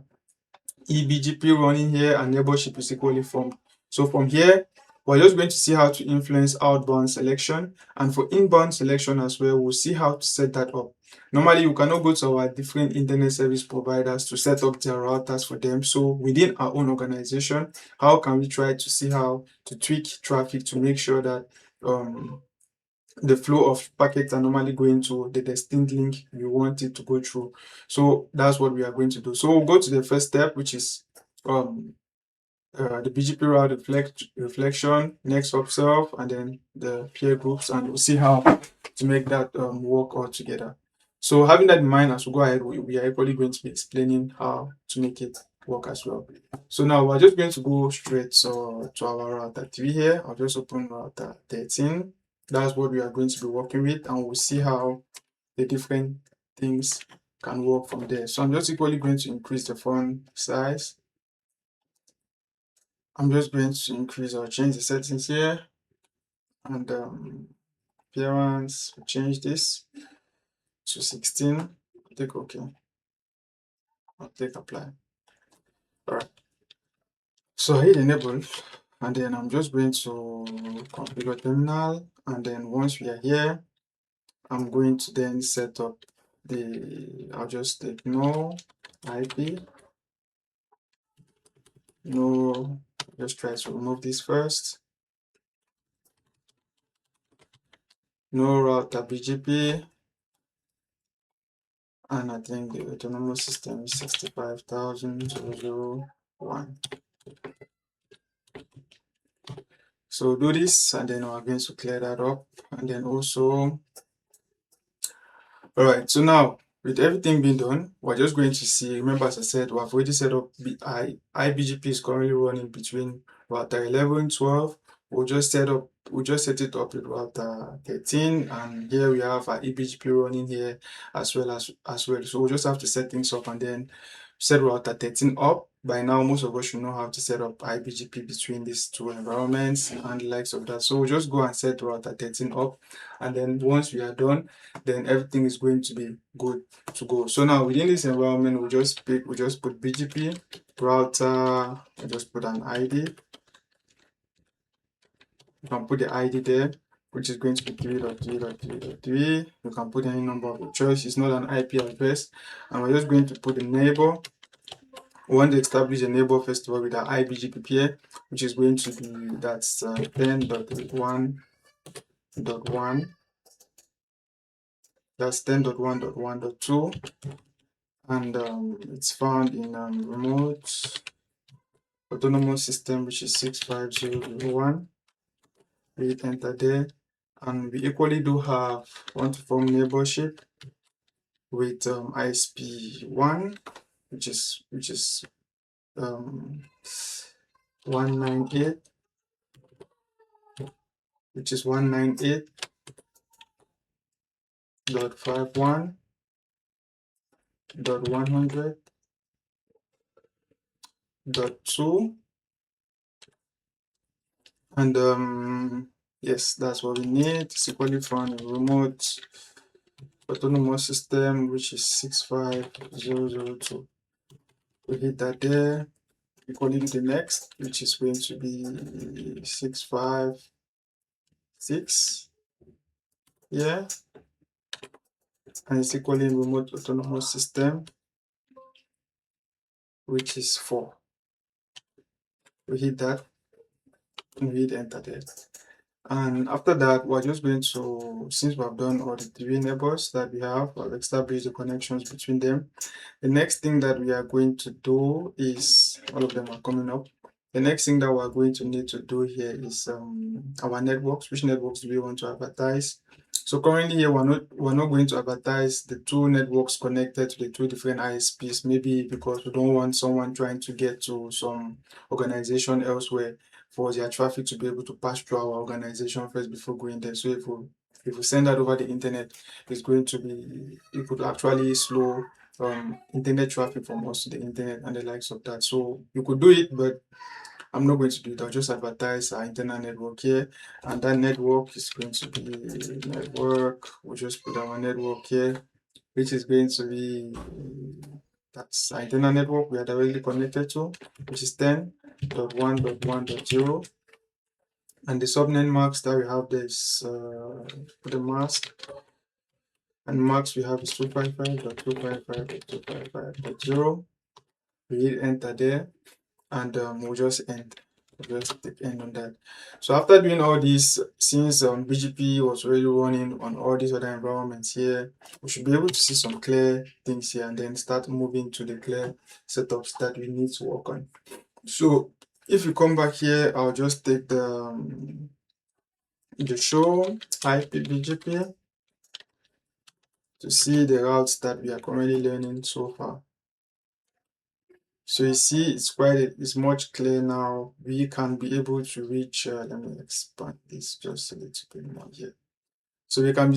eBGP running here, and neighborship is equally formed. So from here, we're just going to see how to influence outbound selection, and for inbound selection as well, we'll see how to set that up. Normally, you cannot go to our different internet service providers to set up their routers for them. So within our own organization, how can we try to see how to tweak traffic to make sure that the flow of packets are normally going to the destined link you want it to go through? So that's what we are going to do. So we'll go to the first step, which is the BGP route reflection, next observe, and then the peer groups, and we'll see how to make that work all together. So having that in mind, as we go ahead, we are equally going to be explaining how to make it work as well. So now we're just going to go straight to our router 3 here. I'll just open router 13. That's what we are going to be working with, and we'll see how the different things can work from there. So I'm just equally going to increase the font size. I'm just going to increase or change the settings here. and appearance, we change this to 16. Click OK. I'll click apply. All right. So I hit enable, and then I'm just going to configure terminal, and then once we are here, I'm going to then set up I'll just take no IP, no, just try to remove this first, no router BGP, and I think the autonomous system is 65,001. So do this, and then we're going to clear that up, and then also, all right, so now with everything being done, we're just going to see, remember as I said, we've already set up iBGP is currently running between router 11, 12. We'll just set it up with router 13, and here we have our eBGP running here as well. So we'll just have to set things up and then set router 13 up. By now, most of us should know how to set up iBGP between these two environments and the likes of that. So we'll just go and set router 13 up, and then once we are done, then everything is going to be good to go. So now within this environment, we just put BGP router, we just put an ID. You can put the ID there, which is going to be 3.3.3.3. You can put any number of your choice. It's not an IP address. And we're just going to put the neighbor. We want to establish a neighbor first of all with our iBGP pair, which is going to be that's 10.1.1. That's 10.1.1.2. And it's found in remote autonomous system, which is 65001. We hit enter there, and we equally do want to form neighborship with ISP1, which is 198, which is 198.51.100.2. And yes, that's what we need. It's equally found in remote autonomous system, which is 65002. We hit that there. Equally to the next, which is going to be 656. Yeah, and it's equally in remote autonomous system, which is 4. We hit that, and we hit enter there. And after that, we're just going to, since we have done all the 3 neighbors that we have, we've established the connections between them. The next thing that we are going to do is, all of them are coming up. The next thing that we're going to need to do here is our networks. Which networks do we want to advertise? So currently here, we're not going to advertise the 2 networks connected to the 2 different ISPs, maybe because we don't want someone trying to get to some organization elsewhere for their traffic to be able to pass through our organization first before going there. So if we send that over the internet, it's going to be, it could actually slow internet traffic from us to the internet and the likes of that. So you could do it, but I'm not going to do it. I'll just advertise our internal network here, and that network is going to be network. We'll just put our network here, which is going to be, that's our internal network we are directly connected to, which is 10.1.1.0. And the subnet marks that we have there is put the mask, and marks we have is 255.255.255.0. We hit enter there, and we'll just end. We'll just click end on that. So after doing all this, since BGP was already running on all these other environments here, we should be able to see some clear things here and then start moving to the clear setups that we need to work on. So if you come back here, I'll just take the show IP BGP to see the routes that we are currently learning so far. So you see, it's much clearer now. We can be able to reach. Let me expand this just a little bit more here. So you can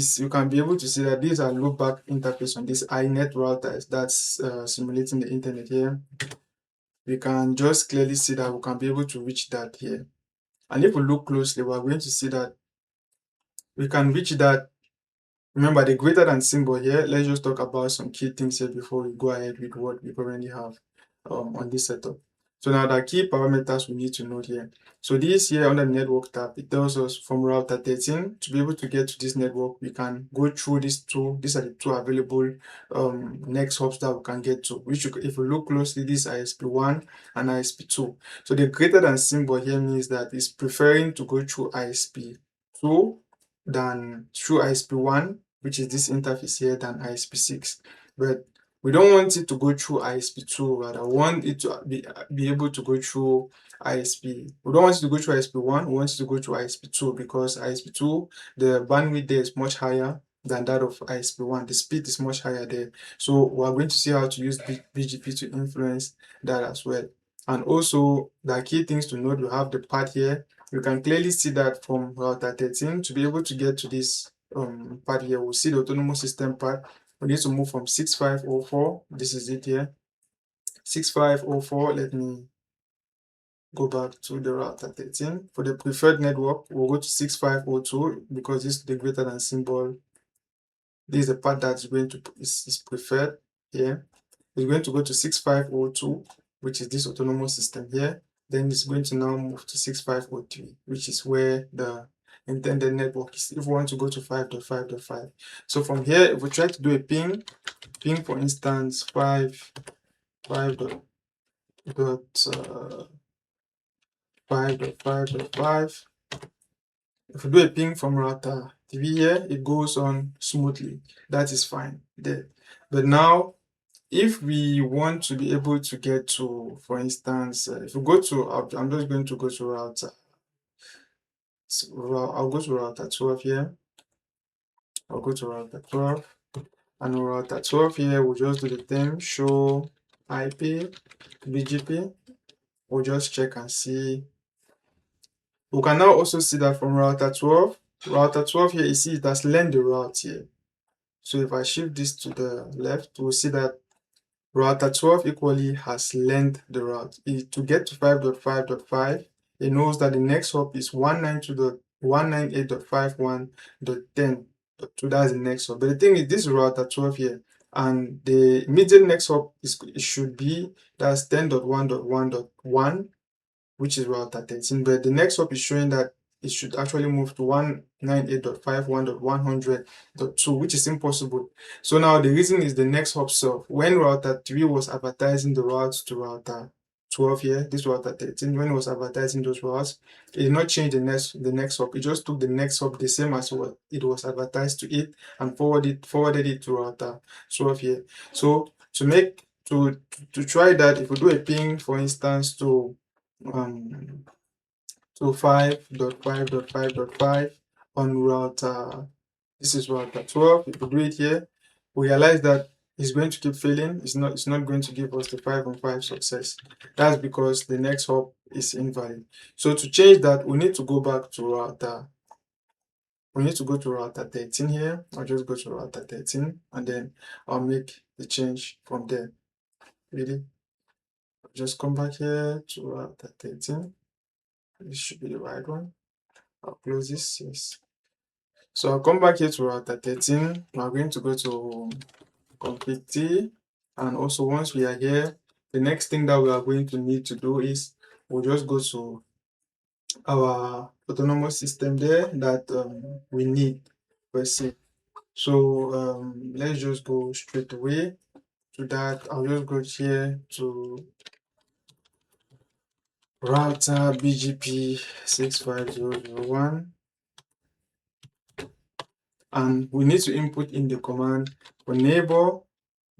be able to see that these are loopback interface on this iNet routers that's simulating the internet here. We can just clearly see that we can be able to reach that here. And if we look closely, we're going to see that we can reach that. Remember the greater than symbol here. Let's just talk about some key things here before we go ahead with what we currently have on this setup. So now the key parameters we need to note here. So this here under the network tab, it tells us from router 13 to be able to get to this network, we can go through these two. These are the two available next hops that we can get to. Which if we look closely, this ISP1 and ISP2. So the greater than symbol here means that it's preferring to go through ISP2 than through ISP1, which is this interface here, than ISP6. But we don't want it to go through ISP2, rather want it to be able to go through ISP. We don't want it to go through ISP1, we want it to go through ISP2, because ISP2, the bandwidth there is much higher than that of ISP1. The speed is much higher there. So we're going to see how to use BGP to influence that as well. And also the key things to note, you have the path here. You can clearly see that from router 13 to be able to get to this part here, we'll see the autonomous system part. We need to move from 6504. This is it here. 6504. Let me go back to the router 13. For the preferred network, we'll go to 6502 because this is the greater than symbol. This is the part that's going to is preferred here. We're going to go to 6502, which is this autonomous system here. Then it's going to now move to 6503, which is where the intended network is if we want to go to 5.5.5. So from here, if we try to do a ping for instance 5.5.5. If we do a ping from router TV here, it goes on smoothly. That is fine there. But now if we want to be able to get to, for instance, if we go to, I'm just going to go to router. So I'll go to router 12 here. I'll go to router 12. And router 12 here, we'll just do the term show IP BGP. We'll just check and see. We can now also see that from router 12 here, you see it has learned the route here. So if I shift this to the left, we'll see that router 12 equally has learned the route. To get to 5.5.5, it knows that the next hop is 192.198.51.10. So that's the next hop. But the thing is, this is router 12 here, and the immediate next hop it should be that's 10.1.1.1, which is router 13. But the next hop is showing that it should actually move to 198.51.100.2, which is impossible. So now the reason is the next hop self. When router 3 was advertising the routes to router 12 here, this router 13, when it was advertising those routes, it did not change the next hop. It just took the next hop the same as what it was advertised to it and forwarded it to router 12 here. So to try that, if we do a ping, for instance, to 5.5.5.5 on router, this is router 12. If we do it here, we realize that it's going to keep failing. It's not going to give us the 5-on-5 success. That's because the next hop is invalid. So to change that, we need to go back to router. We need to go to router 13 here. I'll just go to router 13 and then I'll make the change from there. Really, just come back here to router 13. This should be the right one. I'll close this. Yes. So I'll come back here to router 13. We're going to go to config T, and also once we are here, the next thing that we are going to need to do is we'll just go to our autonomous system there that we need per se. So let's just go straight away to that. I'll just go here to router BGP 65001. And we need to input in the command for neighbor,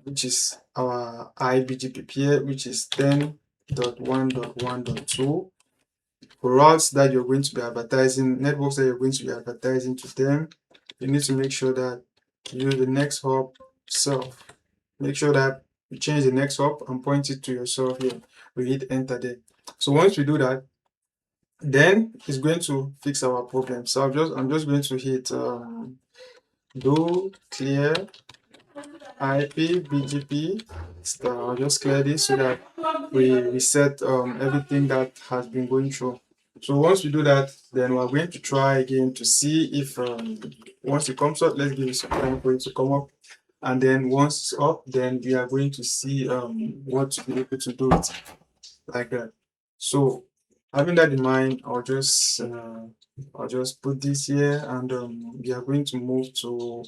which is our eBGP peer, which is 10.1.1.2. For routes that you're going to be advertising, networks that you're going to be advertising to them, you need to make sure that you use the next hop self. Make sure that you change the next hop and point it to yourself here. We hit enter there. So once we do that, then it's going to fix our problem. So I'm just going to hit do clear IP BGP. I'll just clear this so that we reset everything that has been going through. So once we do that, then we're going to try again to see if once it comes up, let's give it some time for it to come up. And then once it's up, then we are going to see what to be able to do it like that. So having that in mind, I'll just put this here, and we are going to move to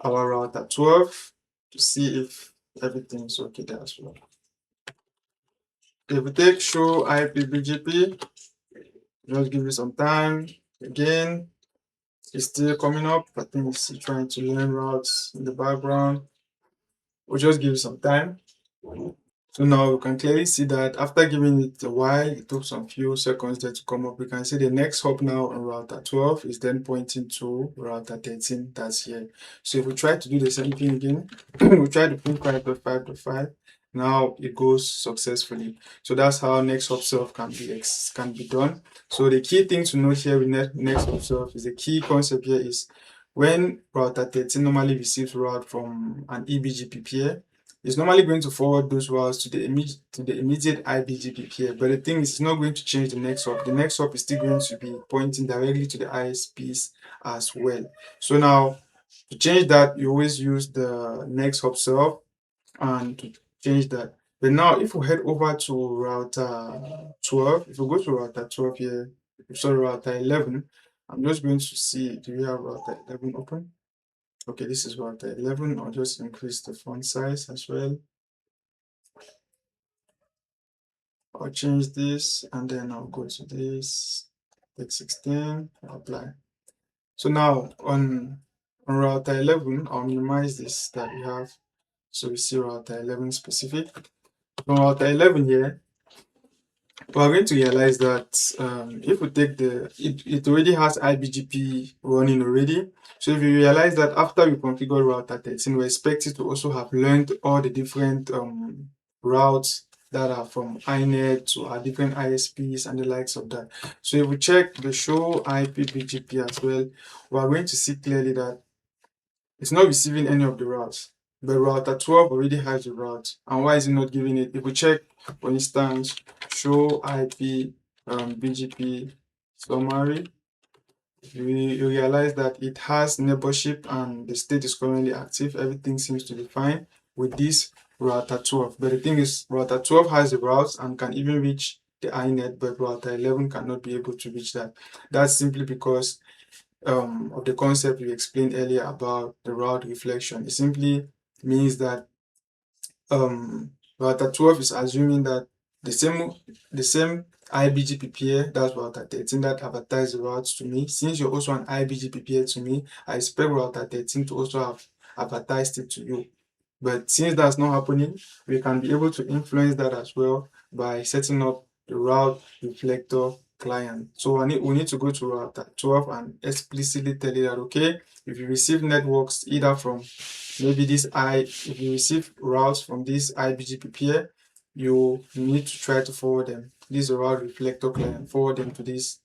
our router 12 to see if everything is okay there as well. If we take show IP BGP, just give it some time. Again, it's still coming up. I think it's trying to learn routes in the background. We'll just give it some time. So now we can clearly see that after giving it a while, it took some few seconds there to come up. We can see the next hop now on router 12 is then pointing to router 13 that's here. So if we try to do the same thing again, we try to pin 5.5.5. Now it goes successfully. So that's how next hop self can be done. So the key thing to note here with next hop self is the key concept here is when router 13 normally receives route from an eBGP peer, it's normally going to forward those routes to the immediate iBGP peer. But the thing is, it's not going to change the next hop. The next hop is still going to be pointing directly to the ISPs as well. So now, to change that, you always use the next hop self and to change that. But now, if we head over to router 12, if we go to router 12 here, sorry, router 11, I'm just going to see, do we have router 11 open? Okay, this is router 11. I'll just increase the font size as well. I'll change this and then I'll go to this, take 16, apply. So now on router 11, I'll minimize this that we have. So we see router 11 specific. On router 11 here, we're going to realize that if we take it already has iBGP running already. So if you realize that after we configure router 13, we expect it to also have learned all the different routes that are from iNet to our different ISPs and the likes of that. So if we check the show IP BGP as well, we are going to see clearly that it's not receiving any of the routes. But router 12 already has the route. And why is it not giving it? If we check, for instance, show IP BGP summary, you realize that it has neighborship and the state is currently active. Everything seems to be fine with this router 12. But the thing is, router 12 has the routes and can even reach the iNet, but router 11 cannot be able to reach that. That's simply because of the concept we explained earlier about the route reflection. It simply means that router 12 is assuming that the same iBGP peer, that's router 13, that advertised the routes to me. Since you're also an iBGP peer to me, I expect router 13 to also have advertised it to you. But since that's not happening, we can be able to influence that as well by setting up the route reflector client. So we need to go to router 12 and explicitly tell it that, okay, if you receive networks either from maybe if you receive routes from this iBGP peer, you need to try to forward them. This route reflector client, forward them to this,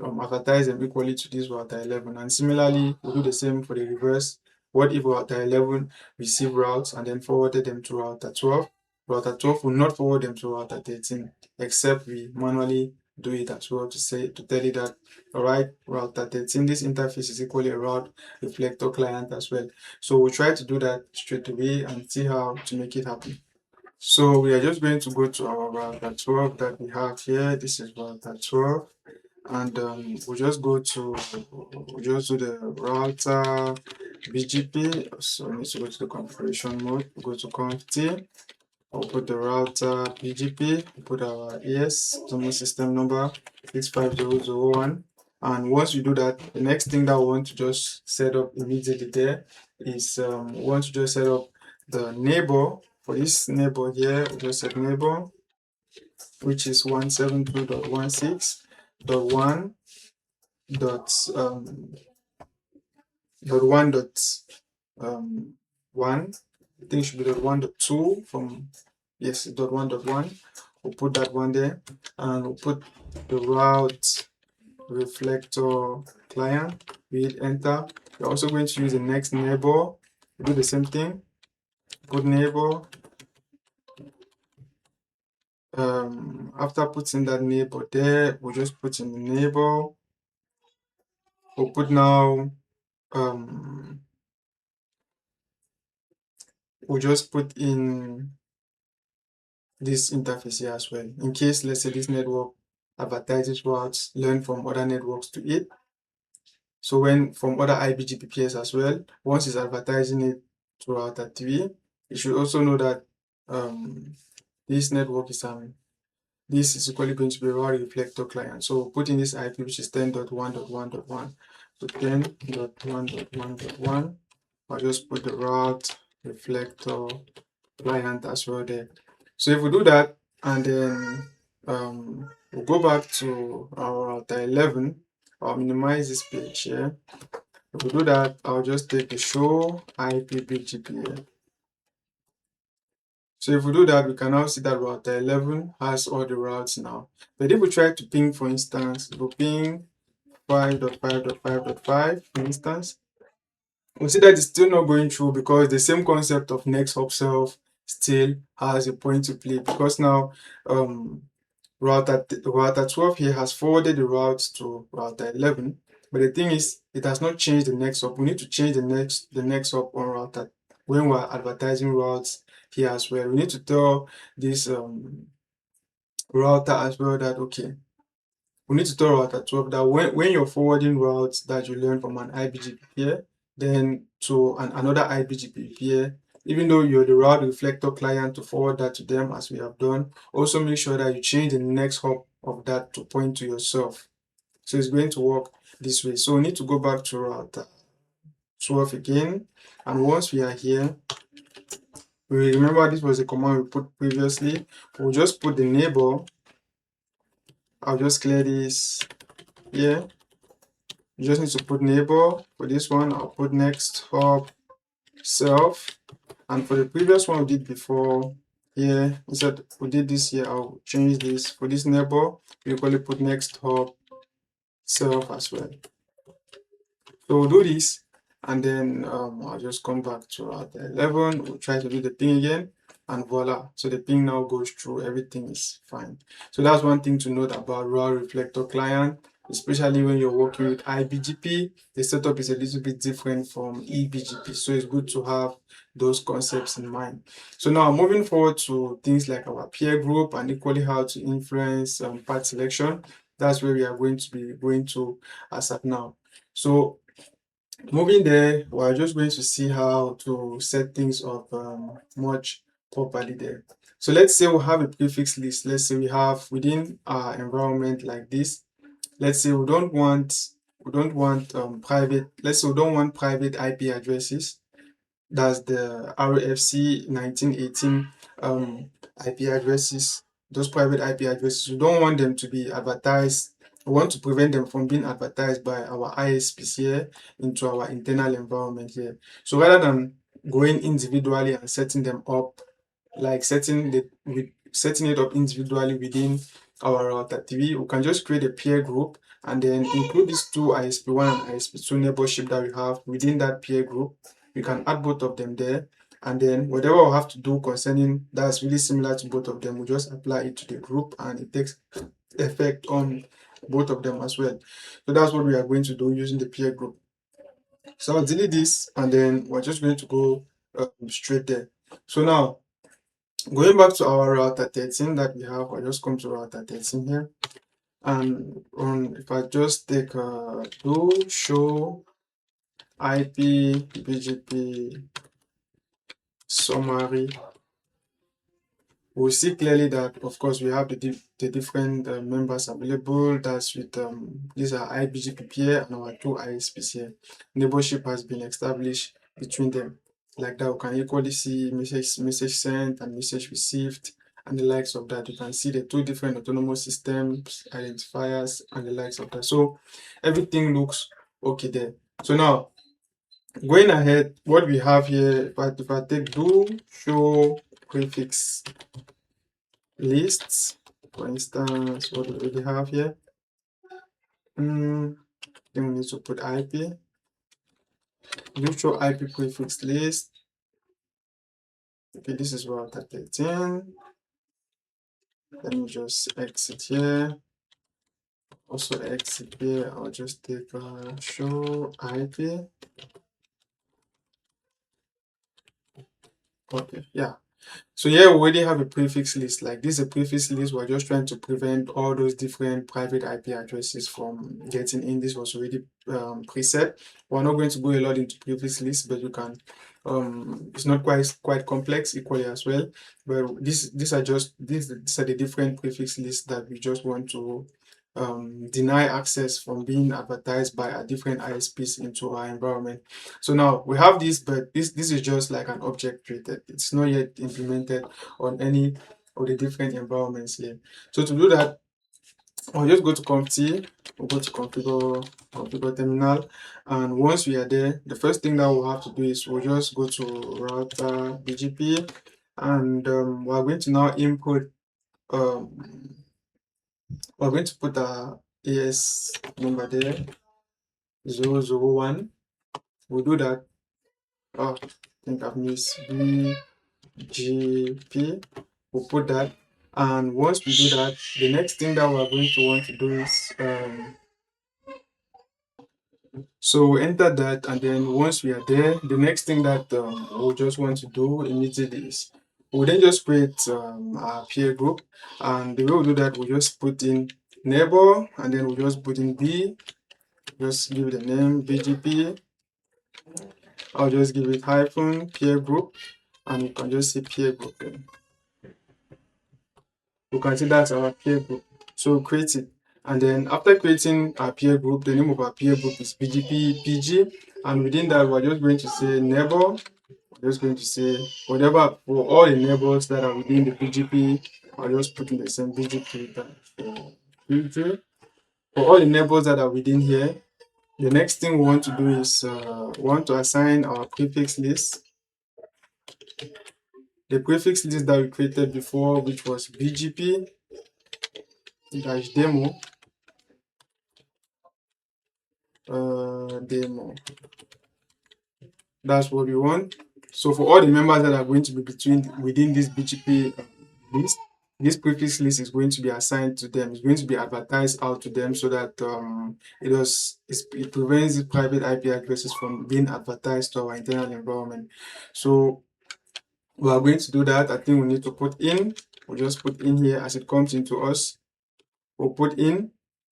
advertise them equally to this router 11. And similarly, we'll do the same for the reverse. What if router 11 receive routes and then forwarded them to router 12? Router 12 will not forward them to router 13, except we manually do it as well to tell it that, all right, router 13, this interface is equally a route reflector client as well. So we'll try to do that straight away and see how to make it happen. So we are just going to go to our router 12 that we have here. This is router 12. And we'll just do the router BGP. So we need to go to the configuration mode. We'll go to conft. I'll put the router BGP, put our ES system number 65001. And once you do that, the next thing that we want to just set up immediately there is we want to just set up the neighbor. For this neighbor here, we just set neighbor, which is 172.16.1 1. I think it should be .1.2 from, yes, .1.1. We'll put that one there, and we'll put the route reflector client. We hit enter. We're also going to use the next neighbor. We'll do the same thing. Put neighbor, After putting that neighbor there, we'll just put in the neighbor. We'll put now we'll just put in this interface here as well, in case let's say this network advertises routes learn from other networks to it. So when from other eBGP peers as well, once it's advertising it to router 3, you should also know that this network is this is equally going to be a Route Reflector client. So put in this IP, which is 10.1.1.1. So 10.1.1.1. I'll just put the Route Reflector client as well there. So if we do that, and then we'll go back to our router 11, I'll minimize this page here. If we do that, I'll just take the show IP BGP here. So if we do that, we can now see that router 11 has all the routes now. But if we try to ping, for instance, we'll ping 5.5.5.5, for instance, we see that it's still not going through because the same concept of next hop self still has a point to play, because now router 12 here has forwarded the routes to router 11, but the thing is it has not changed the next hop. We need to change the next hop on router when we're advertising routes here as well. We need to tell this router as well that okay, we need to tell router 12 that when you're forwarding routes that you learn from an eBGP peer then to another eBGP peer, even though you're the Route Reflector client to forward that to them as we have done, also make sure that you change the next hop of that to point to yourself. So it's going to work this way. So we need to go back to router 12 again, and once we are here, we remember this was a command we put previously. We'll just put the neighbor. I'll just clear this here. You just need to put neighbor. For this one, I'll put next hop self. And for the previous one we did before here, instead we did this here, I'll change this. For this neighbor, we equally put next hop self as well. So we'll do this, and then I'll just come back to router 11. We'll try to do the ping again, and voila. So the ping now goes through, everything is fine. So that's one thing to note about Route Reflector client, especially when you're working with eBGP. The setup is a little bit different from eBGP, so it's good to have those concepts in mind. So now moving forward to things like our peer group and equally how to influence path selection. That's where we are going to be going to as at now. So moving there, we're just going to see how to set things up much properly there. So let's say we have a prefix list. Let's say we have within our environment like this. Let's say we don't want private. Let's say we don't want private IP addresses. That's the RFC 1918 IP addresses. Those private IP addresses, we don't want them to be advertised. We want to prevent them from being advertised by our ISPs here into our internal environment here. So rather than going individually and setting them up, like setting it up individually within our router 3, we can just create a peer group and then include these two ISP1 and ISP2 neighborship that we have within that peer group. We can add both of them there, and then whatever we have to do concerning that's really similar to both of them, we just apply it to the group and it takes effect on both of them as well. So that's what we are going to do using the peer group. So I'll delete this, and then we're just going to go straight there. So now going back to our router 13 that we have, I'll just come to router 13 here, and if I just take do show IP BGP summary, we'll see clearly that of course we have the different members available. That's with these are eBGP peer and our two ISPs here. Neighborship has been established between them. Like that, we can equally see message sent and message received and the likes of that. You can see the two different autonomous systems, identifiers, and the likes of that. So everything looks okay there. So now going ahead, what we have here, if I take do show prefix lists, for instance, what do we have here? Then we need to put IP. Do show IP prefix list. Okay, this is router 13. Let me just exit here. Also exit here. I'll just take show IP. Okay, yeah. So here we already have a prefix list. Like this is a prefix list. We're just trying to prevent all those different private IP addresses from getting in. This was already preset. We're not going to go a lot into prefix list, but you can. It's not quite complex equally as well. But these are just these are the different prefix lists that we just want to deny access from being advertised by a different ISPs into our environment. So now we have this, but this is just like an object created. It's not yet implemented on any of the different environments here. So to do that, I'll just go to conft, we'll go to configure terminal, and once we are there, the first thing that we'll have to do is we'll just go to router BGP, and we're going to now input we're going to put the AS number there, 001. We'll do that. Oh, I think I've missed BGP. We'll put that. And once we do that, the next thing that we're going to want to do is so we enter that, and then once we are there, the next thing that we'll just want to do immediately is we'll then just create our peer group, and the way we do that, we'll just put in neighbor, and then we'll just put in B, just give it a name BGP. I'll just give it hyphen peer group, and you can just see peer group. You can see that's our peer group. So create it. And then after creating our peer group, the name of our peer group is BGP PG. And within that, we're just going to say neighbor. We're just going to say whatever for all the neighbors that are within the BGP. I'll just put in the same BGP PG. For all the neighbors that are within here, the next thing we want to do is we want to assign our prefix list. The prefix list that we created before, which was BGP demo demo. That's what we want. So for all the members that are going to be within this BGP list, this prefix list is going to be assigned to them. It's going to be advertised out to them so that it prevents the private IP addresses from being advertised to our internal environment. So we are going to do that. I think we need to put in. We'll just put in here as it comes into us. We'll put in.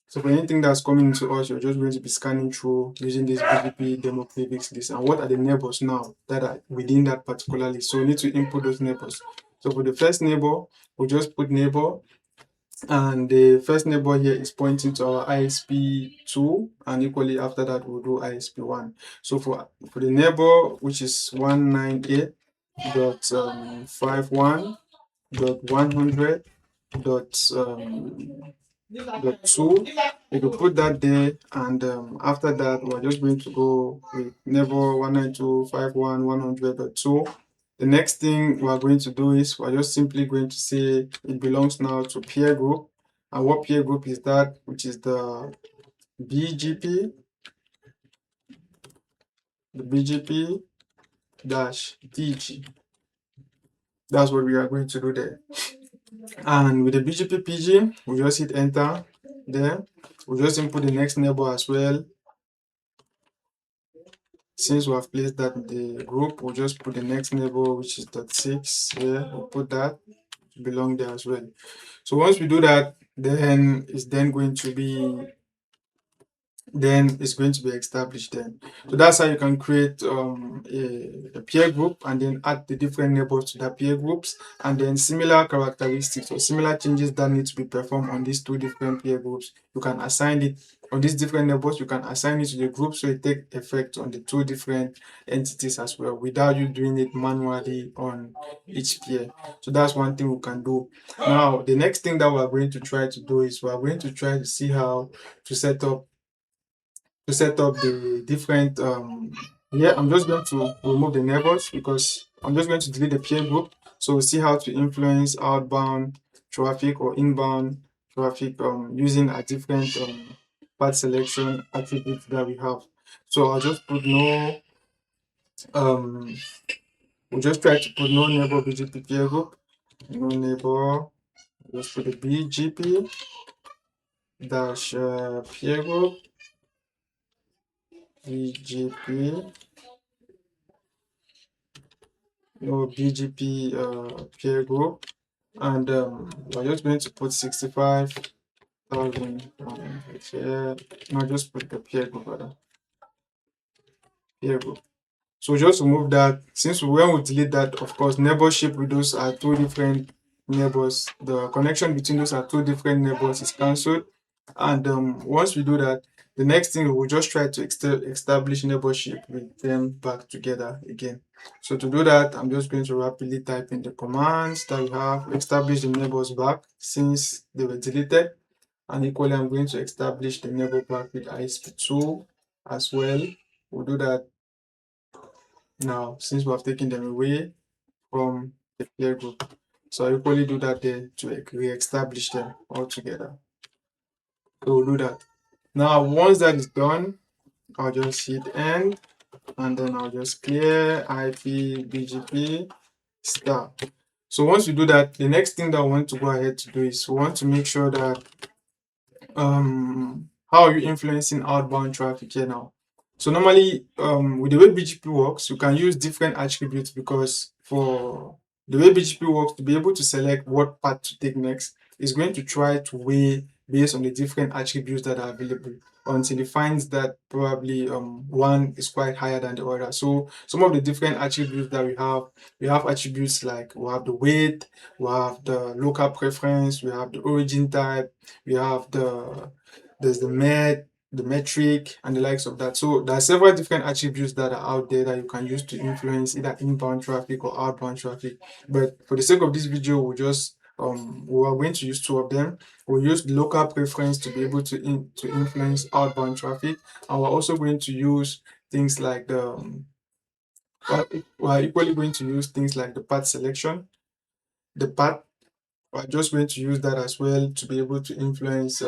So for anything that's coming into us, you're just going to be scanning through using this BGP demo prefix list. And what are the neighbors now that are within that particular list? So we need to input those neighbors. So for the first neighbor, we'll just put neighbor. And the first neighbor here is pointing to our ISP2, and equally after that we'll do ISP1. So for the neighbor, which is 198.51.100.2, we could put that there, and after that we're just going to go with neighbor 192.51.100.2. The next thing we're going to do is we're just simply going to say it belongs now to peer group. And what peer group is that? Which is the BGP, dash DG. That's what we are going to do there. And with the BGP PG, we just hit enter there. We just input the next neighbor as well. Since we have placed that in the group, we'll just put the next neighbor, which is .6 here. We'll put that to belong there as well. So once we do that, then it's going to be established then. So that's how you can create a peer group and then add the different neighbors to the peer groups, and then similar characteristics or similar changes that need to be performed on these two different peer groups. You can assign it on these different neighbors, you can assign it to the group so it takes effect on the two different entities as well without you doing it manually on each peer. So that's one thing we can do. Now, the next thing that we're going to try to do is we're going to try to see how to set up the different here. I'm just going to remove the neighbors because I'm just going to delete the peer group. So we'll see how to influence outbound traffic or inbound traffic using a different path selection attributes that we have. So I'll just put no we'll just try to put no neighbor BGP peer group, no neighbor Just put the BGP dash peer group, BGP, BGP peer group, and we're just going to put 65,000 here. No, just put the peer group, peer group. So just remove that. Since when we delete that, of course, neighborship with those are two different neighbors. The connection between those are two different neighbors is cancelled. And once we do that, the next thing we'll just try to establish neighborship with them back together again. So to do that, I'm just going to rapidly type in the commands that we have. Establish the neighbors back since they were deleted. And equally, I'm going to establish the neighbor back with ISP2 as well. We'll do that now, since we have taken them away from the peer group. So I equally do that there to re-establish them all together. So we'll do that. Now, once that is done, I'll just hit end and then I'll just clear IP BGP star. So once we do that, the next thing that I want to go ahead to do is we want to make sure that how are you influencing outbound traffic here now? So normally, with the way BGP works, you can use different attributes because for the way BGP works, to be able to select what path to take next, is going to try to weigh based on the different attributes that are available until it finds that probably one is quite higher than the other. So some of the different attributes that we have attributes like we have the weight, we have the local preference, we have the origin type, we have there's the metric and the likes of that. So there are several different attributes that are out there that you can use to influence either inbound traffic or outbound traffic. But for the sake of this video, we are going to use two of them. We'll use the local preference to be able to influence outbound traffic, and we're also going to use things like we're equally going to use things like the path selection, the path. We're just going to use that as well to be able to influence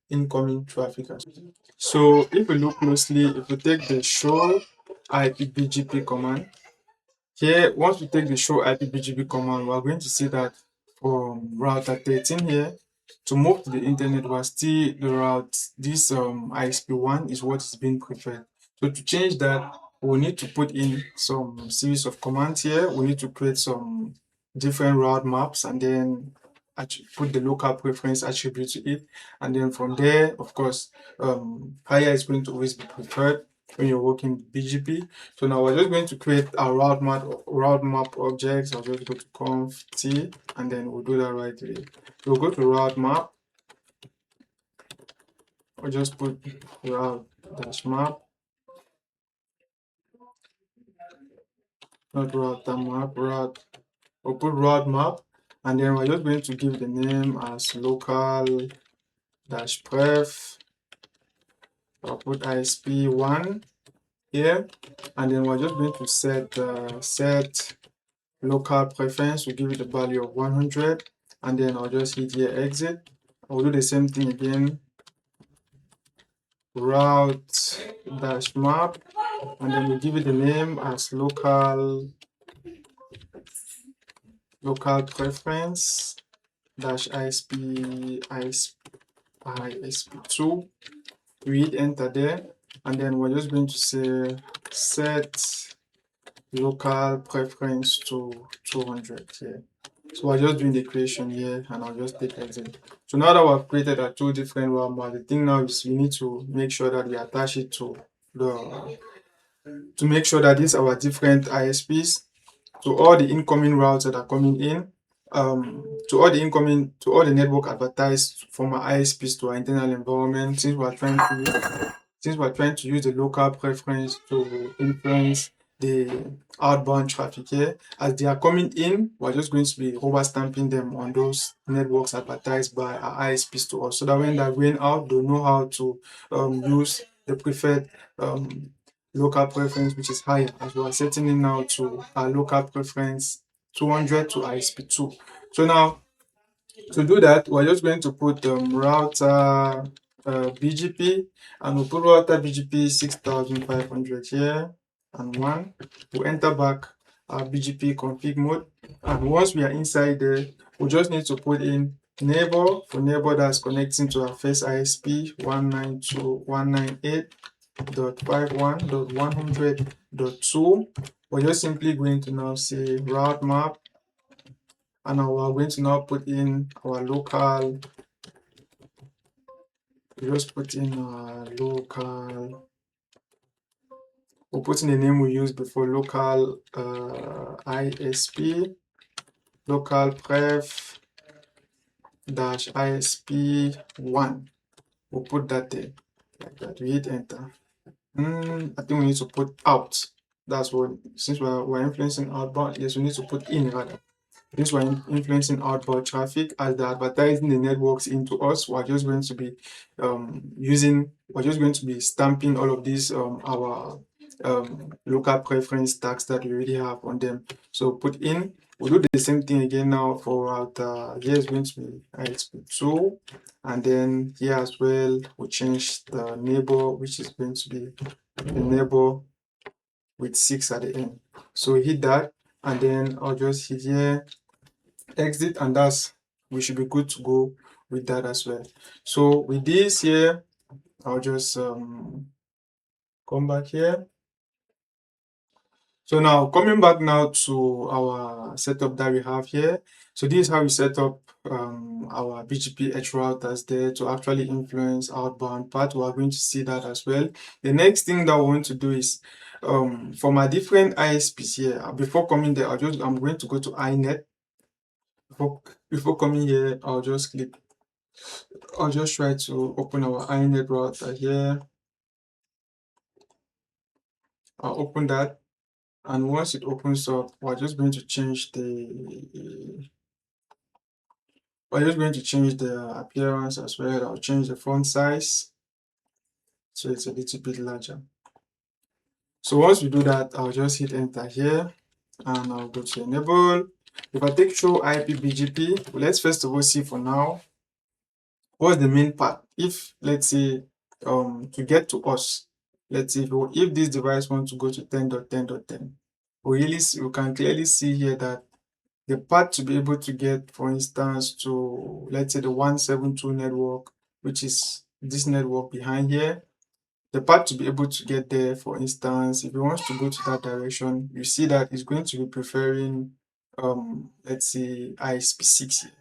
incoming traffic as well. So if we look closely, if we take the show IPBGP command, here, once we take the show IPBGP command, we're going to see that from router 13 here, to move to the internet, we're still the route, this ISP1 is what is being preferred. So to change that, we need to put in some series of commands here. We need to create some different route maps and then put the local preference attribute to it. And then from there, of course, higher is going to always be preferred when you're working with BGP. So now we're just going to create a route map objects. I'll just go to conf t and then we'll do that right away. So we'll go to route map. We'll just put route dash map, not route map, route. We'll put route map and then we're just going to give the name as local dash pref. I'll put ISP1 here and then we're just going to set local preference. We'll give it a value of 100 and then I'll just hit here exit. I'll do the same thing again, route dash map, and then we'll give it the name as local preference dash ISP2. We hit enter there and then we're just going to say set local preference to 200 here. So we're just doing the creation here and I'll just take exit. So now that we've created our two different route maps, the thing now is we need to make sure that we attach it to make sure that these are our different ISPs. To all the incoming routes that are coming in, to all the network advertised from our ISPs to our internal environment, since we're trying to use the local preference to influence the outbound traffic here. As they are coming in, we're just going to be rubber stamping them on those networks advertised by our ISPs to us, so that when they're going out, they'll know how to use the preferred local preference, which is higher, as we are setting it now to our local preference 200 to ISP2. So now to do that, we're just going to put router BGP and we'll put router BGP 6500 here and 1. We'll enter back our BGP config mode, and once we are inside there, we just need to put in neighbor. For neighbor, that's connecting to our first ISP 192.198.51.100.2. We're just simply going to now say route map, and we're going to now put in our local. We just put in local. We'll put in the name we used before, local ISP, local pref dash ISP1. We'll put that there like that. We hit enter. I think we need to put out. That's what, since we're influencing outbound, yes, we need to put in rather. Since we're influencing outbound traffic, as they're advertising the networks into us, we're just going to be stamping all of these our local preference tags that we already have on them. So put in. We'll do the same thing again now for router. Here is going to be ISP2, and then here as well we'll change the neighbor, which is going to be the neighbor with 6 at the end. So hit that, and then I'll just hit here exit, and we should be good to go with that as well. So with this here, I'll just come back here. So now coming back now to our setup that we have here. So this is how we set up our BGP edge routers there to actually influence outbound part. We are going to see that as well. The next thing that we want to do is for my different ISPs here, before coming there, I'm going to go to iNet. Before coming here, I'll just try to open our iNet router here. I'll open that, and once it opens up, we're just going to change the appearance as well. I'll change the font size so it's a little bit larger. So once we do that, I'll just hit enter here, and I'll go to enable. If I take show IP BGP, let's first of all see for now what's the main part. If let's say to get to us, let's say if this device wants to go to 10.10.10, we can clearly see here that the path to be able to get, for instance, to let's say the 172 network, which is this network behind here, the path to be able to get there, for instance, if you want to go to that direction, you see that it's going to be preferring let's say ISP6 here.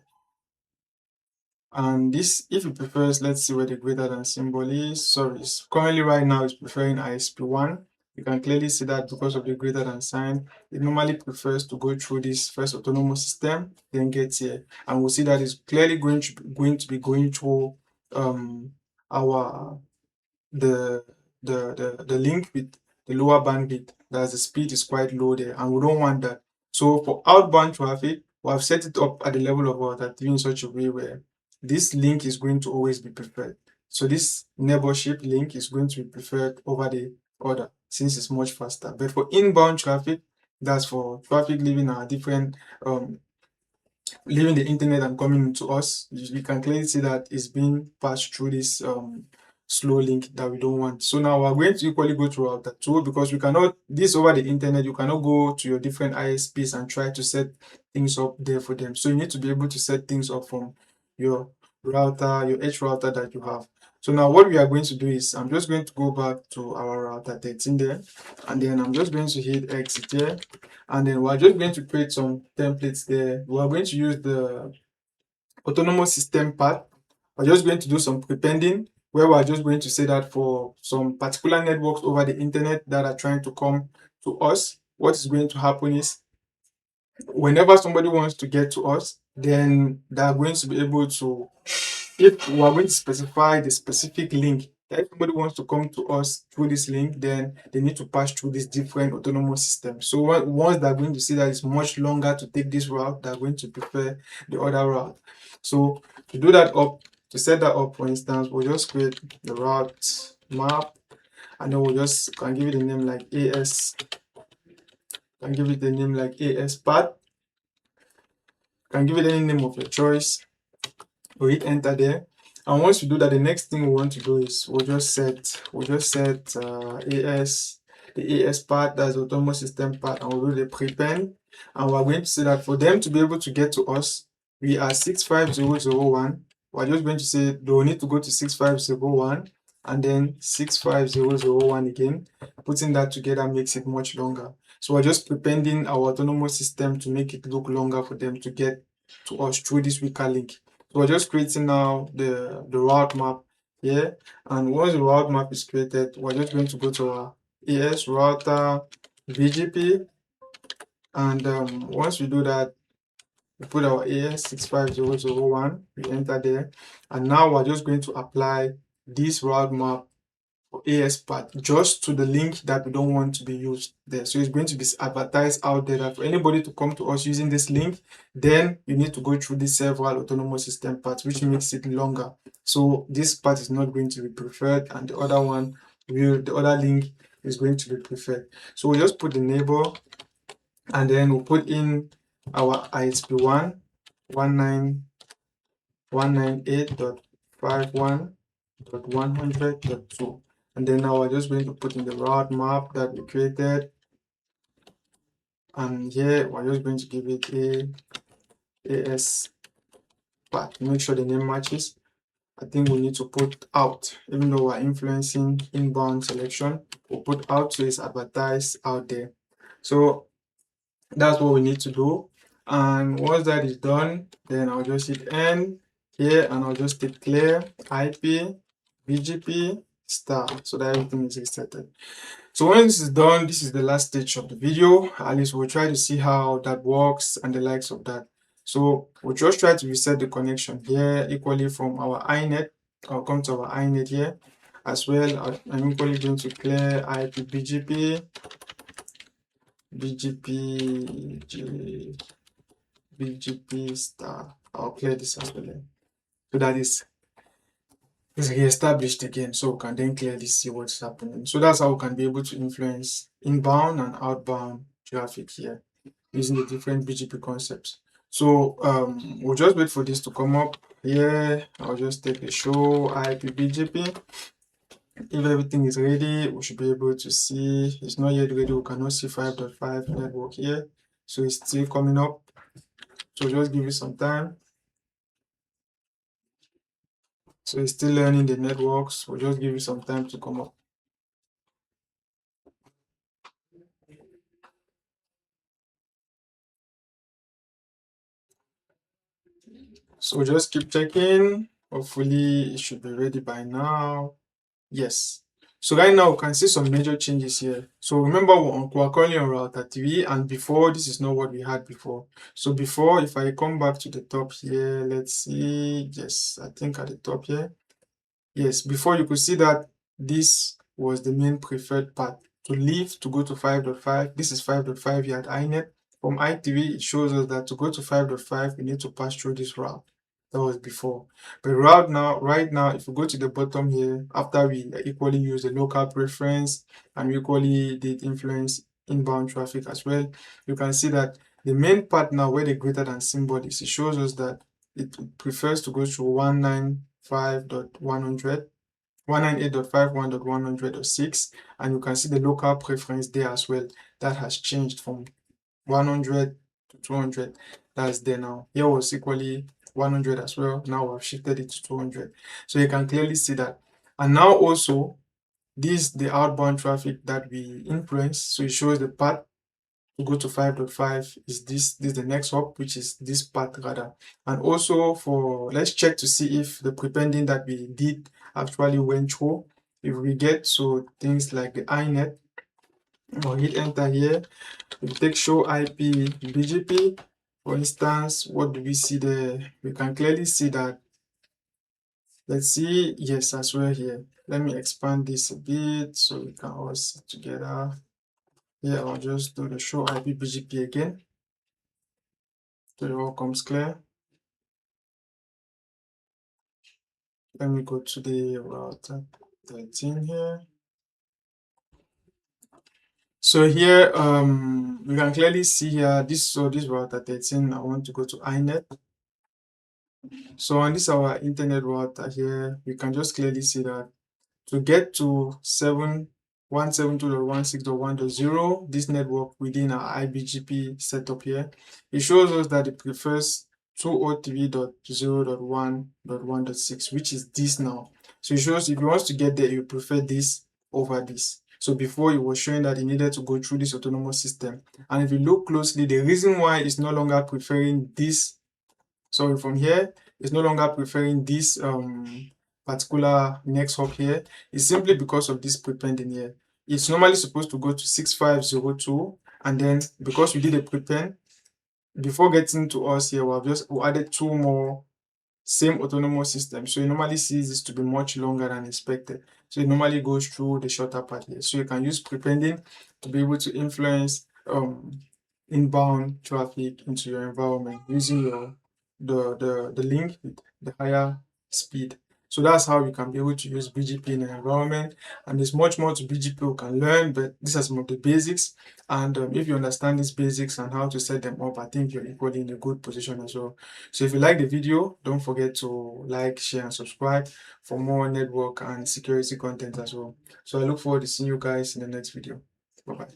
And this, if it prefers, let's see where the greater than symbol is. Sorry, currently right now it's preferring ISP1. You can clearly see that because of the greater than sign, it normally prefers to go through this first autonomous system, then get here. And we'll see that it's clearly going to be going through the link with the lower bandwidth. That's the speed is quite low there, and we don't want that. So for outbound traffic, we have set it up at the level of our in such a way where this link is going to always be preferred. So this neighborship link is going to be preferred over the other, since it's much faster. But for inbound traffic, that's for traffic leaving our different leaving the internet and coming to us, you can clearly see that it's being passed through this slow link that we don't want. So now we're going to equally go through router 2, because we cannot, this over the internet, you cannot go to your different ISPs and try to set things up there for them. So you need to be able to set things up from your router, your edge router that you have. So now what we are going to do is, I'm just going to go back to our router 13 there, and then I'm just going to hit exit here, and then we're just going to create some templates there. We're going to use the autonomous system part. We're just going to do some prepending, where we're just going to say that for some particular networks over the internet that are trying to come to us, what is going to happen is whenever somebody wants to get to us, then they're going to be able to, if we are going to specify the specific link, that if somebody wants to come to us through this link, then they need to pass through these different autonomous systems. So once they're going to see that it's much longer to take this route, they're going to prefer the other route. So to do that up, to set that up, for instance, we'll just create the route map, and then we'll just can give it a name like AS. Can give it a name like AS path. Can give it any name of your choice. We'll hit enter there. And once we do that, the next thing we want to do is we'll just set AS, the AS part, that's the autonomous system part, and we'll do the prepend. And we're going to say that for them to be able to get to us, we are 65001. We're just going to say they'll need to go to 65001 and then 65001 again. Putting that together makes it much longer. So we're just prepending our autonomous system to make it look longer for them to get to us through this weaker link. So we're just creating now the route map here. And once the route map is created, we're just going to go to our AS router BGP. And once we do that, we put our AS65001, we enter there, and now we're just going to apply this route map for AS path just to the link that we don't want to be used there. So it's going to be advertised out there that for anybody to come to us using this link, then you need to go through this several autonomous system paths, which makes it longer. So this path is not going to be preferred, and the other one the other link is going to be preferred. So we just put the neighbor, and then we'll put in our ISP1 198.51.100.2, and then now we're just going to put in the route map that we created, and here we're just going to give it a AS path. Make sure the name matches. I think we need to put out, even though we're influencing inbound selection, we'll put out so it's advertised out there. So that's what we need to do. And once that is done, then I'll just hit N here, and I'll just hit clear IP BGP star so that everything is resetted. So when this is done, this is the last stage of the video. At least we'll try to see how that works and the likes of that. So we'll just try to reset the connection here equally from our iNet. I'll come to our iNet here as well. I'm equally going to clear IP BGP BGP star. I'll clear this as well, so that is re-established again, so we can then clearly see what's happening. So that's how we can be able to influence inbound and outbound traffic here using the different BGP concepts. So we'll just wait for this to come up here. I'll just take the show IP BGP. If everything is ready, we should be able to see. It's not yet ready. We cannot see 5.5 network here, so it's still coming up. So just give it some time. So it's still learning the networks. We'll just give it some time to come up. So just keep checking. Hopefully it should be ready by now. Yes. So right now we can see some major changes here. So remember we're currently on router 3, and before this is not what we had before. So before, if I come back to the top here, let's see. Yes, I think at the top here. Yes, before you could see that this was the main preferred path. To leave to go to 5.5, this is 5.5 here at iNet. From i3, it shows us that to go to 5.5, we need to pass through this route. That was before. But right now, if you go to the bottom here, after we equally use the local preference and we equally did influence inbound traffic as well, you can see that the main part now where the greater than symbol is, it shows us that it prefers to go through 195.100, 198.51.100.6, and you can see the local preference there as well. That has changed from 100 to 200. That's there now. Here was equally 100 as well. Now I've shifted it to 200. So you can clearly see that. And now also, the outbound traffic that we influence. So it shows the path to go to 5.5 is this the next hop, which is this path rather. And also let's check to see if the prepending that we did actually went through. If we get things like the iNet, or hit enter here, we take show IP BGP. For instance, what do we see there? We can clearly see that. Let's see, yes, as well here. Let me expand this a bit so we can all see together. Here, I'll just do the show IP BGP again so it all comes clear. Let me go to the router 13 here. So here, we can clearly see here this router 13. I want to go to iNet. So on this our internet router here, we can just clearly see that to get to 172.16.1.0, this network within our iBGP setup here, it shows us that it prefers 203.0.1.1.6, which is this now. So it shows if you want to get there, you prefer this over this. So before, it was showing that it needed to go through this autonomous system. And if you look closely, the reason why it's no longer preferring this, sorry, from here, it's no longer preferring this particular next hop here, is simply because of this prepend in here. It's normally supposed to go to 6502, and then because we did a prepend, before getting to us here, we added two more same autonomous system. So it normally sees this to be much longer than expected. So it normally goes through the shorter part here. So you can use prepending to be able to influence inbound traffic into your environment using your the link with the higher speed. So that's how you can be able to use BGP in an environment. And there's much more to BGP you can learn, but these are some of the basics. And if you understand these basics and how to set them up, I think you're equally in a good position as well. So if you like the video, don't forget to like, share, and subscribe for more network and security content as well. So I look forward to seeing you guys in the next video. Bye bye.